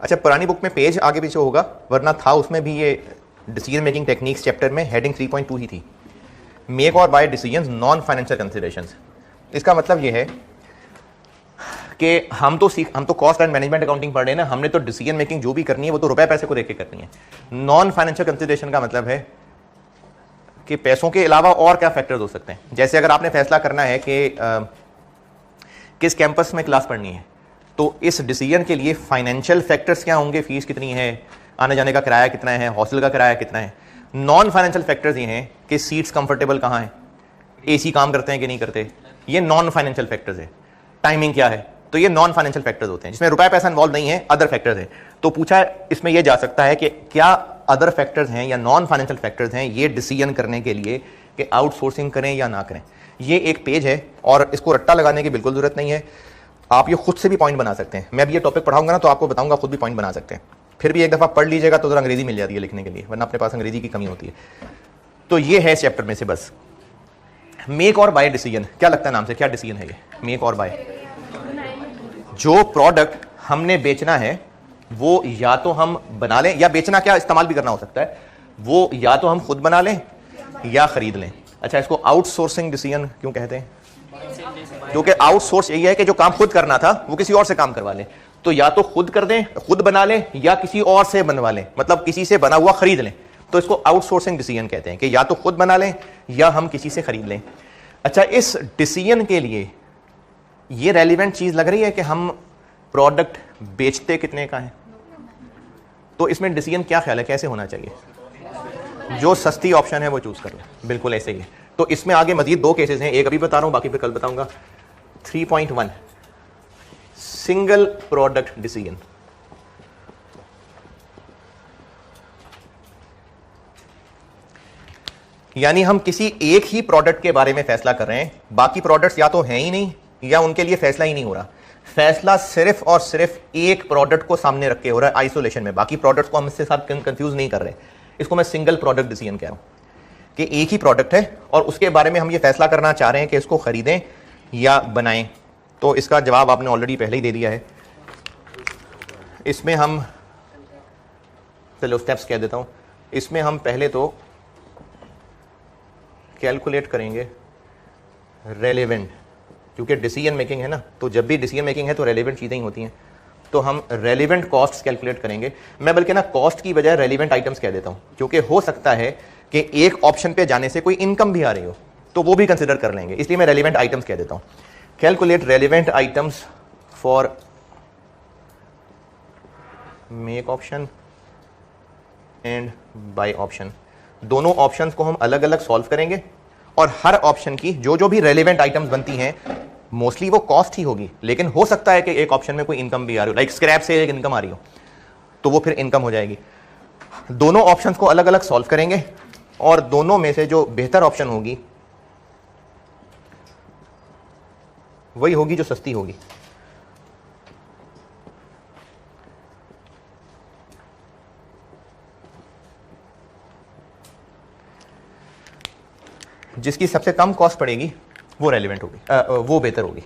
अच्छा, पुरानी बुक में पेज आगे पीछे होगा, वरना था उसमें भी ये डिसीजन मेकिंग टेक्निक्स चैप्टर में हेडिंग 3.2 ही थी, make or buy decisions non financial considerations. इसका मतलब ये है कि हम तो कॉस्ट एंड मैनेजमेंट अकाउंटिंग पढ़ रहे हैं ना, हमने तो डिसीजन मेकिंग जो भी करनी है वो तो रुपए पैसे को देख के करनी है। नॉन फाइनेंशियल कंसिडरेशन का मतलब है कि पैसों के अलावा और क्या फैक्टर्स हो सकते हैं। जैसे अगर आपने फैसला करना है कि किस कैंपस में क्लास पढ़नी है, तो इस डिसीजन के लिए फाइनेंशियल फैक्टर्स क्या होंगे, फीस कितनी है, आने जाने का किराया कितना है, हॉस्टल का किराया कितना है। नॉन फाइनेंशियल फैक्टर्स ये हैं कि सीट्स कंफर्टेबल कहाँ हैं, एसी काम करते हैं कि नहीं करते, ये नॉन फाइनेंशियल फैक्टर्स है। टाइमिंग क्या है, तो ये नॉन फाइनेंशियल फैक्टर्स होते हैं जिसमें रुपया पैसा इन्वॉल्व नहीं है, अदर फैक्टर्स हैं। तो पूछा इसमें यह जा सकता है कि क्या अदर फैक्टर्स हैं या नॉन फाइनेंशियल फैक्टर्स हैं ये डिसीजन करने के लिए कि आउटसोर्सिंग करें या ना करें। ये एक पेज है और इसको रट्टा लगाने की बिल्कुल जरूरत नहीं है, आप ये खुद से भी पॉइंट बना सकते हैं। मैं भी ये टॉपिक पढ़ाऊंगा ना तो आपको बताऊंगा, खुद भी पॉइंट बना सकते हैं। फिर भी एक दफ़ा पढ़ लीजिएगा तो जरा अंग्रेजी मिल जाती है लिखने के लिए, वरना अपने पास अंग्रेजी की कमी होती है। तो ये है चैप्टर में से बस मेक और बाय डिसीजन। क्या लगता है नाम से, क्या डिसीजन है ये मेक और बाय? जो प्रोडक्ट हमने बेचना है वो या तो हम बना लें, या बेचना क्या इस्तेमाल भी करना हो सकता है, वो या तो हम खुद बना लें या खरीद लें। अच्छा, इसको आउटसोर्सिंग डिसीजन क्यों कहते हैं? क्योंकि आउटसोर्स यही है कि जो काम खुद करना था वो किसी और से काम करवा लें। तो या तो खुद कर दें, खुद बना लें, या किसी और से बनवा लें, मतलब किसी से बना हुआ खरीद लें। तो इसको आउटसोर्सिंग डिसीजन कहते हैं कि या तो खुद बना लें या हम किसी से खरीद लें। अच्छा, इस डिसीजन के लिए ये रेलिवेंट चीज लग रही है कि हम प्रोडक्ट बेचते कितने का है? तो इसमें डिसीजन क्या ख्याल है, कैसे होना चाहिए? जो सस्ती ऑप्शन है वो चूज कर लो, बिल्कुल ऐसे ही है। तो इसमें आगे मजीद दो केसेस हैं, एक अभी बता रहा हूं, बाकी फिर कल बताऊंगा। 3.1 सिंगल प्रोडक्ट डिसीजन। यानी हम किसी एक ही प्रोडक्ट के बारे में फैसला कर रहे हैं, बाकी प्रोडक्ट्स या तो हैं ही नहीं या उनके लिए फैसला ही नहीं हो रहा। फैसला सिर्फ और सिर्फ एक प्रोडक्ट को सामने रख के हो रहा है आइसोलेशन में, बाकी प्रोडक्ट्स को हम इससे साथ कंफ्यूज नहीं कर रहे। इसको मैं सिंगल प्रोडक्ट डिसीजन कह रहा हूं कि एक ही प्रोडक्ट है और उसके बारे में हम ये फैसला करना चाह रहे हैं कि इसको खरीदें या बनाएं। तो इसका जवाब आपने ऑलरेडी पहले ही दे दिया है। इसमें हम चलो स्टेप्स कह देता हूं। इसमें हम पहले तो कैलकुलेट करेंगे रेलेवेंट, क्योंकि डिसीजन मेकिंग है ना, तो जब भी डिसीजन मेकिंग है तो रेलेवेंट चीज़ें ही होती हैं। तो हम रेलेवेंट कॉस्ट कैलकुलेट करेंगे। मैं बल्कि ना कॉस्ट की बजाय रेलेवेंट आइटम्स कह देता हूं, क्योंकि हो सकता है कि एक ऑप्शन पे जाने से कोई इनकम भी आ रही हो, तो वो भी कंसिडर कर लेंगे, इसलिए मैं रेलेवेंट आइटम्स कह देता हूं। Calculate relevant items for make option and by option. दोनों ऑप्शंस को हम अलग अलग सॉल्व करेंगे और हर ऑप्शन की जो जो भी रेलेवेंट आइटम्स बनती हैं, मोस्टली वो कॉस्ट ही होगी, लेकिन हो सकता है कि एक ऑप्शन में कोई इनकम भी आ रही हो, लाइक स्क्रैप से एक इनकम आ रही हो, तो वो फिर इनकम हो जाएगी। दोनों ऑप्शंस को अलग अलग सॉल्व करेंगे और दोनों में से जो बेहतर ऑप्शन होगी वही होगी जो सस्ती होगी। जिसकी सबसे कम कॉस्ट पड़ेगी वो रेलेवेंट होगी, वो बेहतर होगी।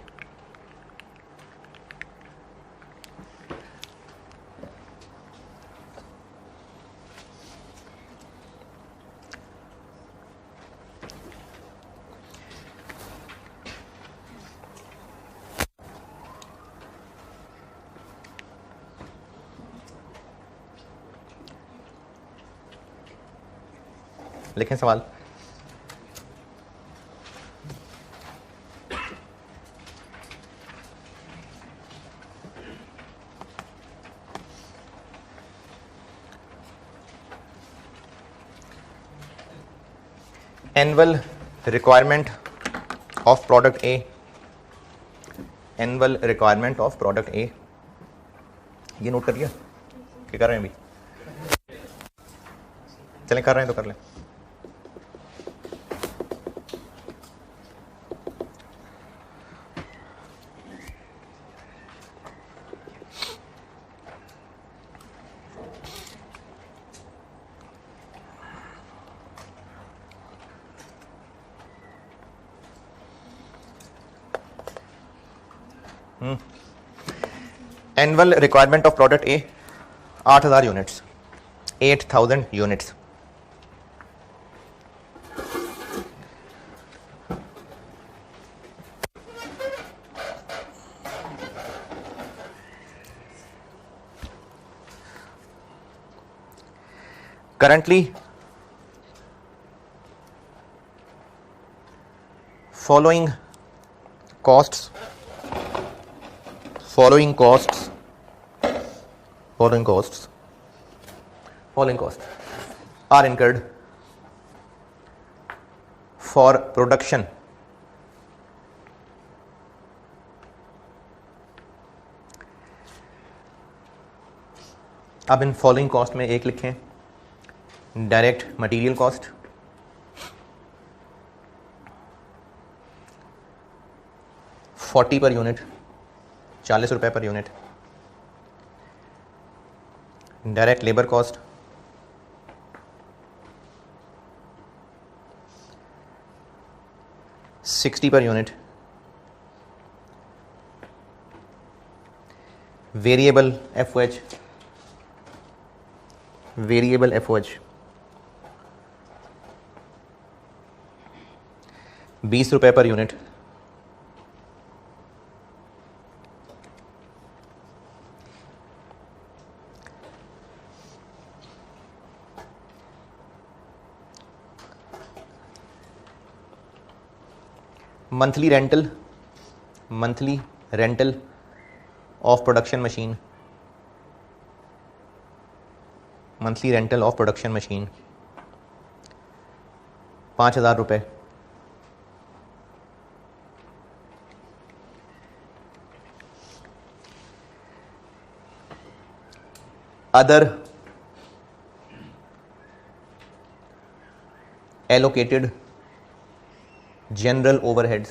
लिखें सवाल। Annual requirement of product A, annual requirement of product ए, ये नोट करिए। क्या कर रहे हैं अभी? चलें कर रहे हैं तो कर लें। Annual requirement of product A 8000 units, 8000 units. currently following costs are incurred for production अब इन फॉलोइंग कॉस्ट में एक लिखें, direct material cost, $40 per unit, 40 रुपए per unit. Direct labour cost $60 per unit. Variable FOH, ₹20 per unit. Monthly rental of production machine monthly rental of production machine 5,000 रुपये। Other allocated general overheads,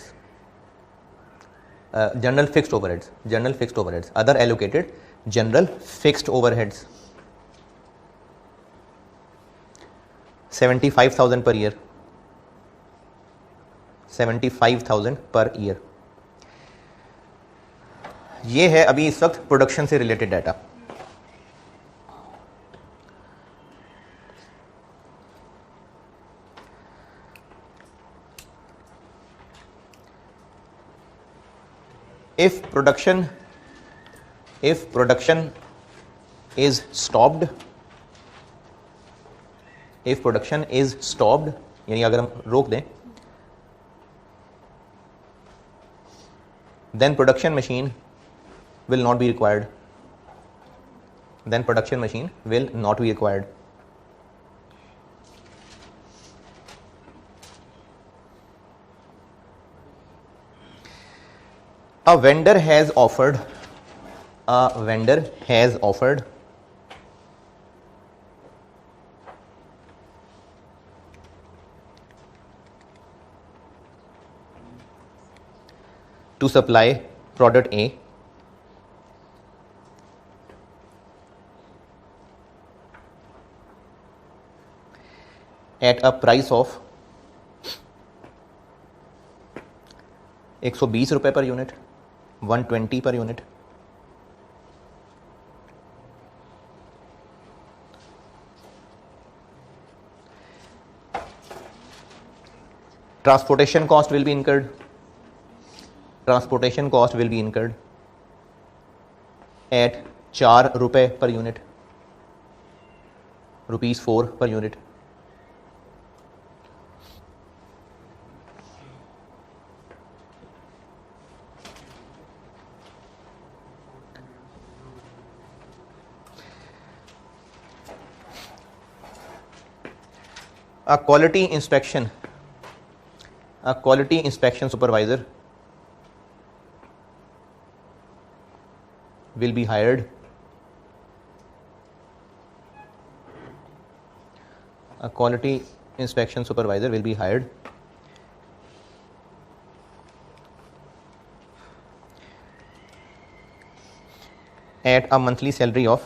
general fixed overheads, other allocated general fixed overheads 75,000 per year, 75,000 per year. ये है अभी इस वक्त प्रोडक्शन से related data. If production is stopped, यानी अगर हम रोक दें, then production machine will not be required. A vendor has offered to supply product A at a price of 120 रुपये per unit, 120 per unit. Transportation cost will be incurred at 4 रुपये per unit, ₹4 per unit. A quality inspection supervisor will be hired at a monthly salary of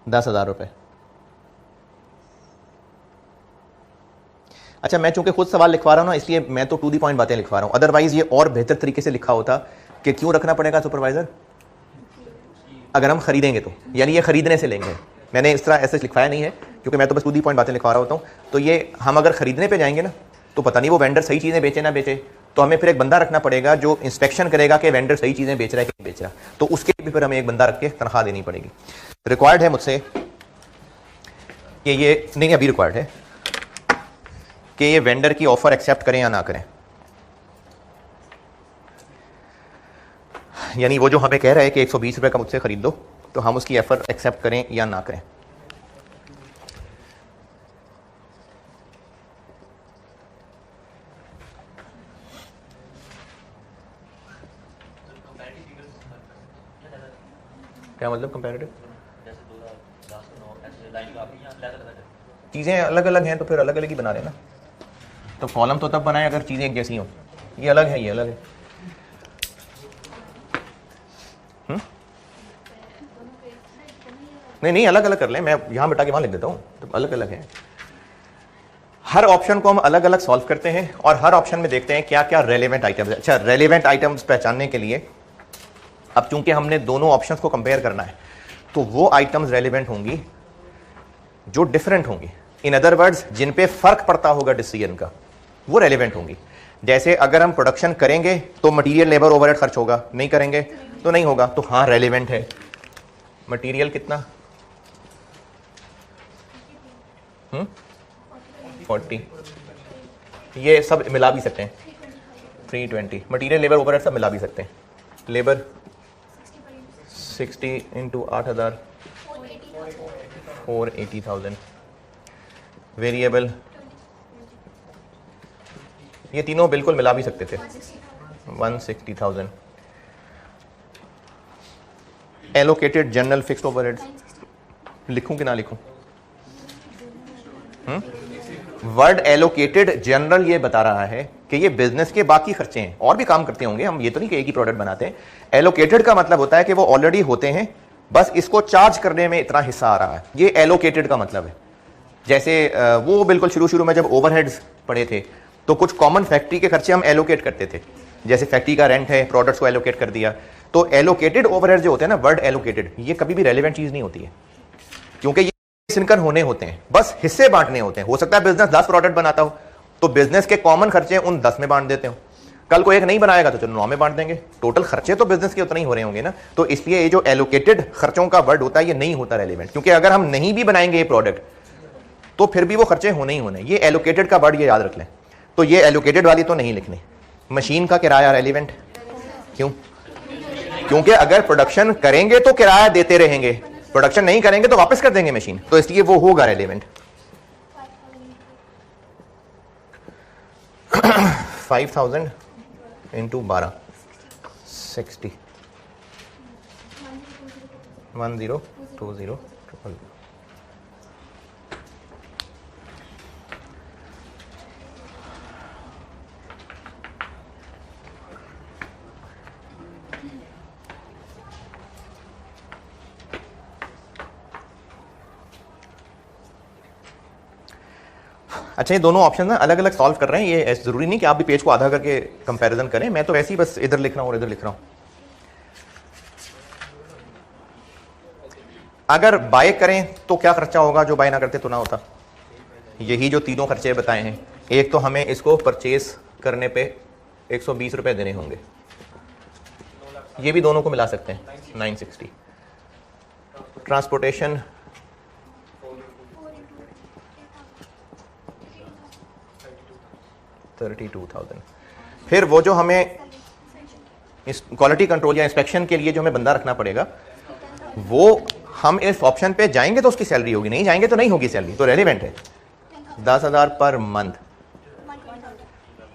10,000 रुपये। अच्छा, मैं चूंकि खुद सवाल लिखवा रहा हूं ना, इसलिए मैं तो टू दी पॉइंट बातें लिखवा रहा हूं। अदरवाइज ये और बेहतर तरीके से लिखा होता कि क्यों रखना पड़ेगा सुपरवाइजर, अगर हम खरीदेंगे तो, यानी ये खरीदने से लेंगे। मैंने इस तरह ऐसे लिखवाया नहीं है क्योंकि मैं तो बस टू दी पॉइंट बातें लिखवा रहा होता हूँ। तो ये हम अगर खरीदने पे जाएंगे ना, तो पता नहीं वो वेंडर सही चीज़ें बेचे ना बेचे, तो हमें फिर एक बंदा रखना पड़ेगा जो इंस्पेक्शन करेगा कि वेंडर सही चीज़ें बेच रहा है कि नहीं बेच रहा। तो उसके भी फिर हमें एक बंदा रख के तनख्वाह देनी पड़ेगी। रिक्वायर्ड है मुझसे कि ये नहीं, अभी रिक्वायर्ड है कि ये वेंडर की ऑफर एक्सेप्ट करें या ना करें। यानी वो जो हमें कह रहा है कि 120 रुपये का मुझसे खरीद दो, तो हम उसकी ऑफर एक्सेप्ट करें या ना करें। क्या मतलब कंपैरेटिव? चीज़ें अलग अलग हैं तो फिर अलग अलग ही बना रहे ना। तो कॉलम तो तब बनाए अगर चीज़ें एक जैसी हों। ये अलग है, ये अलग है। नहीं, अलग अलग कर लें, मैं यहाँ बिठा के वहाँ लिख देता हूँ, तो अलग अलग है। हर ऑप्शन को हम अलग अलग सॉल्व करते हैं और हर ऑप्शन में देखते हैं क्या क्या रेलेवेंट आइटम्स है। अच्छा, रेलेवेंट आइटम्स पहचानने के लिए अब चूंकि हमने दोनों ऑप्शंस को कंपेयर करना है, तो वो आइटम्स रेलेवेंट होंगी जो डिफरेंट होंगी। इन अदर वर्ड्स, जिन पे फर्क पड़ता होगा डिसीजन का, वो रेलेवेंट होंगी। जैसे अगर हम प्रोडक्शन करेंगे तो मटेरियल लेबर ओवरहेड खर्च होगा, नहीं करेंगे तो नहीं होगा, तो हाँ रेलेवेंट है। मटेरियल कितना? 40, ये सब मिला भी सकते हैं। 320 मटेरियल लेबर ओवरहेड सब मिला भी सकते हैं। लेबर 60 इंटू 8,000 480,000 वेरिएबल, ये तीनों बिल्कुल मिला भी सकते थे 160,000। एलोकेटेड जनरल फिक्स्ड ओवरहेड लिखूं कि ना लिखूं? वर्ड एलोकेटेड जनरल ये बता रहा है कि ये बिजनेस के बाकी खर्चे हैं, और भी काम करते होंगे हम, ये तो नहीं कि एक ही प्रोडक्ट बनाते हैं। एलोकेटेड का मतलब होता है कि वो ऑलरेडी होते हैं, बस इसको चार्ज करने में इतना हिस्सा आ रहा है, ये एलोकेटेड का मतलब है। जैसे वो बिल्कुल शुरू में जब ओवरहेड्स पढ़े थे तो कुछ कॉमन फैक्ट्री के खर्चे हम एलोकेट करते थे, जैसे फैक्ट्री का रेंट है, प्रोडक्ट्स को एलोकेट कर दिया। तो एलोकेटेड ओवरहेड जो होते हैं ना, वर्ड एलोकेटेड, ये कभी भी रेलेवेंट चीज नहीं होती है, क्योंकि ये सिंकर होने होते हैं, बस हिस्से बांटने होते हैं। हो सकता है बिजनेस 10 प्रोडक्ट बनाता हो तो बिजनेस के कॉमन खर्चे उन 10 में बांट देते हो, कल को एक नहीं बनाएगा तो चलो 9 में बांट देंगे, टोटल खर्चे तो बिजनेस के उतने ही हो रहे होंगे ना। तो इसलिए ये जो एलोकेटेड खर्चों का वर्ड होता है ये नहीं होता रेलेवेंट, क्योंकि अगर हम नहीं भी बनाएंगे ये प्रोडक्ट तो फिर भी वो खर्चे होने ही होने। ये एलोकेटेड का वर्ड ये याद रख लें। तो ये एलोकेटेड वाली तो नहीं लिखनी। मशीन का किराया रेलेवेंट क्यों? क्योंकि अगर प्रोडक्शन करेंगे तो किराया देते रहेंगे, प्रोडक्शन नहीं करेंगे तो वापस कर देंगे मशीन, तो इसलिए वो होगा रेलेवेंट। 5,000 इंटू 12 60 1020 अच्छा, ये दोनों ऑप्शन ना अलग अलग सॉल्व कर रहे हैं, ये जरूरी नहीं कि आप भी पेज को आधा करके कंपैरिजन करें, मैं तो वैसे ही बस इधर लिख रहा हूं और इधर लिख रहा हूं। अगर बाय करें तो क्या खर्चा होगा जो बाय ना करते तो ना होता? यही जो तीनों खर्चे बताए हैं। एक तो हमें इसको परचेज करने पे 120 रुपए देने होंगे, ये भी दोनों को मिला सकते हैं 960। ट्रांसपोर्टेशन 32,000। फिर वो जो हमें इस क्वालिटी कंट्रोल या इंस्पेक्शन के लिए जो हमें बंदा रखना पड़ेगा, वो हम इस ऑप्शन पे जाएंगे तो उसकी सैलरी होगी, नहीं जाएंगे तो नहीं होगी सैलरी, तो रेलिवेंट है। 10,000 पर मंथ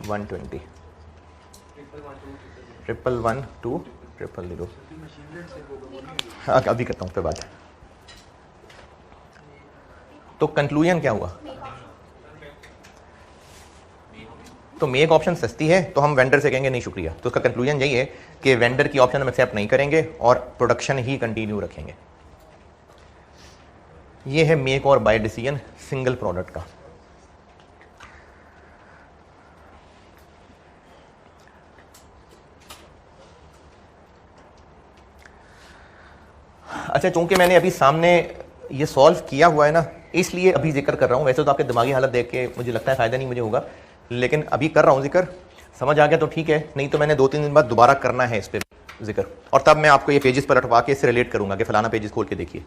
120 111 000। हाँ, अभी करता हूँ पे बात। तो कंक्लूजन क्या हुआ? तो मेक ऑप्शन सस्ती है तो हम वेंडर से कहेंगे नहीं शुक्रिया, तो उसका कंक्लूजन यही है कि वेंडर की ऑप्शन हम एक्सेप्ट नहीं करेंगे और प्रोडक्शन ही कंटिन्यू रखेंगे। ये है make or bye decision single product का। अच्छा, चूंकि मैंने अभी सामने ये सॉल्व किया हुआ है ना, इसलिए अभी जिक्र कर रहा हूं। वैसे तो आपके दिमागी हालत देख के मुझे लगता है फायदा नहीं मुझे होगा, लेकिन अभी कर रहा हूं जिक्र। समझ आ गया तो ठीक है, नहीं तो मैंने 2-3 दिन बाद दोबारा करना है इस पर जिक्र, और तब मैं आपको ये पेजेस पर हटवा के इससे रिलेट करूंगा कि फलाना पेजेस खोल के देखिए।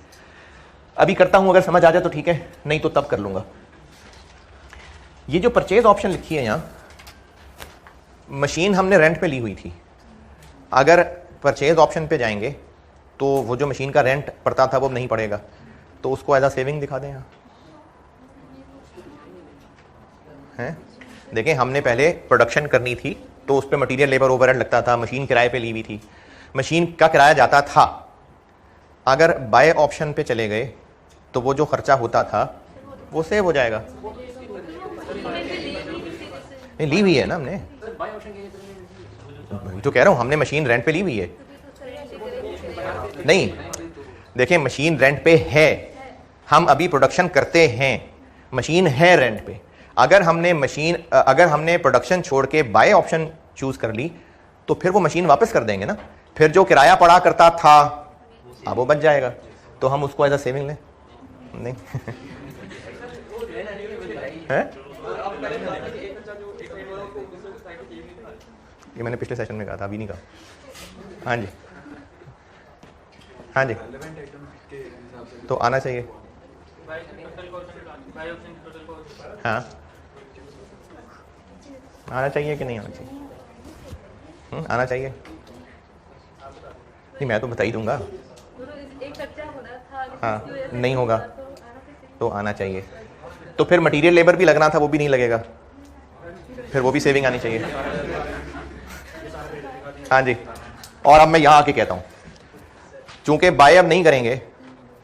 अभी करता हूं, अगर समझ आ जाए तो ठीक है, नहीं तो तब कर लूंगा। ये जो परचेज ऑप्शन लिखी है यहां, मशीन हमने रेंट पे ली हुई थी। अगर परचेज ऑप्शन पे जाएंगे तो वो जो मशीन का रेंट पड़ता था वो नहीं पड़ेगा, तो उसको एज अ सेविंग दिखा दें यहाँ। हैं, देखें, हमने पहले प्रोडक्शन करनी थी तो उस पर मटीरियल लेबर ओवरहेड लगता था, मशीन किराए पे ली हुई थी, मशीन का किराया जाता था। अगर बाय ऑप्शन पे चले गए तो वो जो खर्चा होता था वो सेव हो जाएगा। नहीं, ली हुई है ना हमने, तो कह रहा हूं हमने मशीन रेंट पे ली हुई है। नहीं, देखें, मशीन रेंट पे है, हम अभी प्रोडक्शन करते हैं, मशीन है रेंट पे। अगर हमने प्रोडक्शन छोड़ के बाय ऑप्शन चूज कर ली तो फिर वो मशीन वापस कर देंगे ना, फिर जो किराया पड़ा करता था अब वो बच जाएगा, तो हम उसको एज अ सेविंग लें। नहीं है, ये मैंने पिछले सेशन में कहा था, अभी नहीं कहा। हाँ जी, हाँ जी, तो आना चाहिए। हाँ, आना चाहिए कि नहीं आना चाहिए? आना चाहिए। नहीं, मैं तो बता ही दूंगा। हाँ नहीं होगा तो आना चाहिए। तो फिर मटेरियल लेबर भी लगना था, वो भी नहीं लगेगा, फिर वो भी सेविंग आनी चाहिए। हाँ जी। और अब मैं यहाँ आके कहता हूँ, चूंकि बाय अब नहीं करेंगे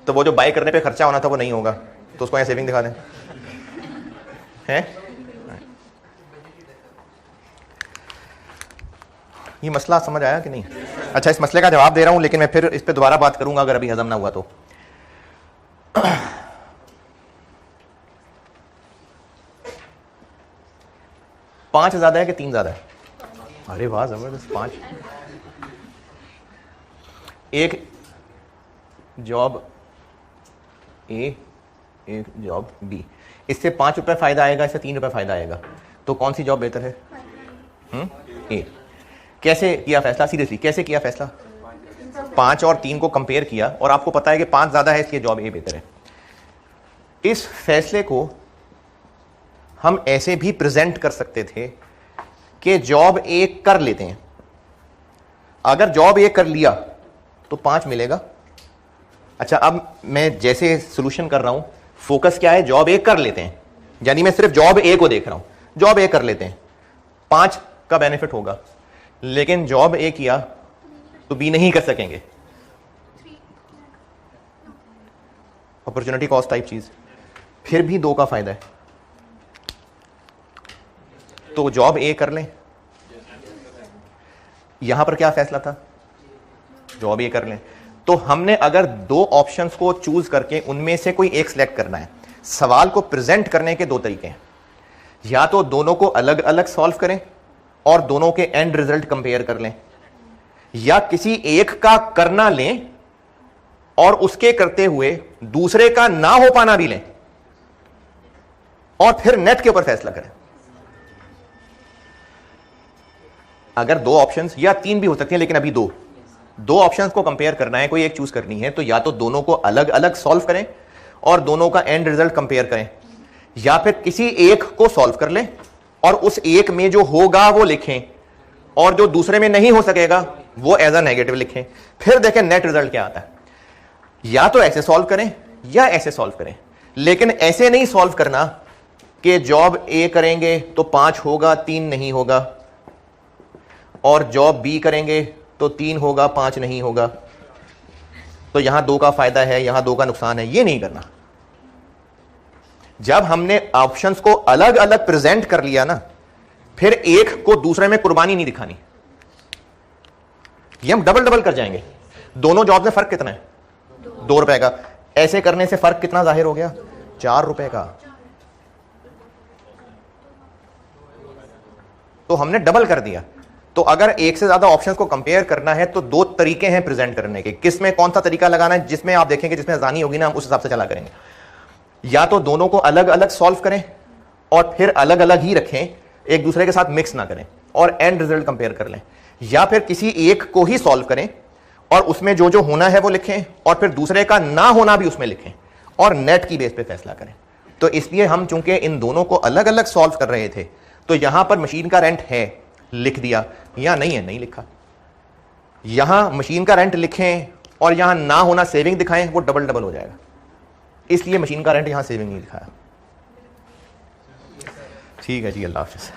तो वो जो बाय करने पे खर्चा होना था वो नहीं होगा, तो उसको यहाँ सेविंग दिखा दें हैं। ये मसला समझ आया कि नहीं? अच्छा, इस मसले का जवाब दे रहा हूं, लेकिन मैं फिर इस पे दोबारा बात करूंगा अगर अभी हजम ना हुआ तो। 5 ज्यादा है कि 3 ज्यादा है? अरे वाह जबरदस्त, 5। एक जॉब ए, एक जॉब बी, इससे 5 रुपए फायदा आएगा, इससे 3 रुपए फायदा आएगा, तो कौन सी जॉब बेहतर है? ए। कैसे किया फैसला? सीरियसली कैसे किया फैसला? 5 और 3 को कंपेयर किया और आपको पता है कि 5 ज्यादा है, इसलिए जॉब ए बेहतर है। इस फैसले को हम ऐसे भी प्रेजेंट कर सकते थे कि जॉब ए कर लेते हैं, अगर जॉब ए कर लिया तो 5 मिलेगा। अच्छा, अब मैं जैसे सॉल्यूशन कर रहा हूं, फोकस क्या है? जॉब ए कर लेते हैं, यानी मैं सिर्फ जॉब ए को देख रहा हूं, जॉब ए कर लेते हैं, 5 का बेनिफिट होगा। लेकिन जॉब ए किया तो बी नहीं कर सकेंगे, अपॉर्चुनिटी कॉस्ट टाइप चीज, फिर भी 2 का फायदा है, तो जॉब ए कर लें। यहां पर क्या फैसला था? जॉब ए कर लें। तो हमने अगर 2 ऑप्शंस को चूज करके उनमें से कोई एक सिलेक्ट करना है, सवाल को प्रेजेंट करने के 2 तरीके हैं, या तो दोनों को अलग अलग सॉल्व करें और दोनों के एंड रिजल्ट कंपेयर कर लें, या किसी एक का करना लें और उसके करते हुए दूसरे का ना हो पाना भी लें और फिर नेट के ऊपर फैसला करें। अगर 2 ऑप्शंस या 3 भी हो सकते हैं, लेकिन अभी 2 ऑप्शंस को कंपेयर करना है, कोई एक चूज करनी है, तो या तो दोनों को अलग अलग सॉल्व करें और दोनों का एंड रिजल्ट कंपेयर करें, या फिर किसी एक को सॉल्व कर लें और उस एक में जो होगा वो लिखें और जो दूसरे में नहीं हो सकेगा वो एज अ नेगेटिव लिखें, फिर देखें नेट रिजल्ट क्या आता है। या तो ऐसे सॉल्व करें या ऐसे सॉल्व करें, लेकिन ऐसे नहीं सॉल्व करना कि जॉब ए करेंगे तो 5 होगा, 3 नहीं होगा, और जॉब बी करेंगे तो 3 होगा, 5 नहीं होगा, तो यहां 2 का फायदा है, यहां 2 का नुकसान है। ये नहीं करना। जब हमने ऑप्शंस को अलग अलग प्रेजेंट कर लिया ना, फिर एक को दूसरे में कुर्बानी नहीं दिखानी, ये हम डबल डबल कर जाएंगे। दोनों जॉब में फर्क कितना है? 2 रुपए का। ऐसे करने से फर्क कितना जाहिर हो गया? 4 रुपए का। तो हमने डबल कर दिया। तो अगर एक से ज्यादा ऑप्शंस को कंपेयर करना है तो 2 तरीके हैं प्रेजेंट करने के। किस में कौन सा तरीका लगाना है, जिसमें आप देखेंगे जिसमें आसानी होगी ना, हम उस हिसाब से चला करेंगे। या तो दोनों को अलग अलग सॉल्व करें और फिर अलग अलग ही रखें, एक दूसरे के साथ मिक्स ना करें, और एंड रिजल्ट कंपेयर कर लें, या फिर किसी एक को ही सॉल्व करें और उसमें जो जो होना है वो लिखें और फिर दूसरे का ना होना भी उसमें लिखें और नेट की बेस पे फैसला करें। तो इसलिए हम चूंकि इन दोनों को अलग अलग सॉल्व कर रहे थे, तो यहां पर मशीन का रेंट है लिख दिया, या नहीं है नहीं लिखा। यहां मशीन का रेंट लिखें और यहां ना होना सेविंग दिखाएं, वो डबल डबल हो जाएगा, इसलिए मशीन का रेंट यहां सेविंग नहीं दिखाया। ठीक है जी, अल्लाह हाफिज़।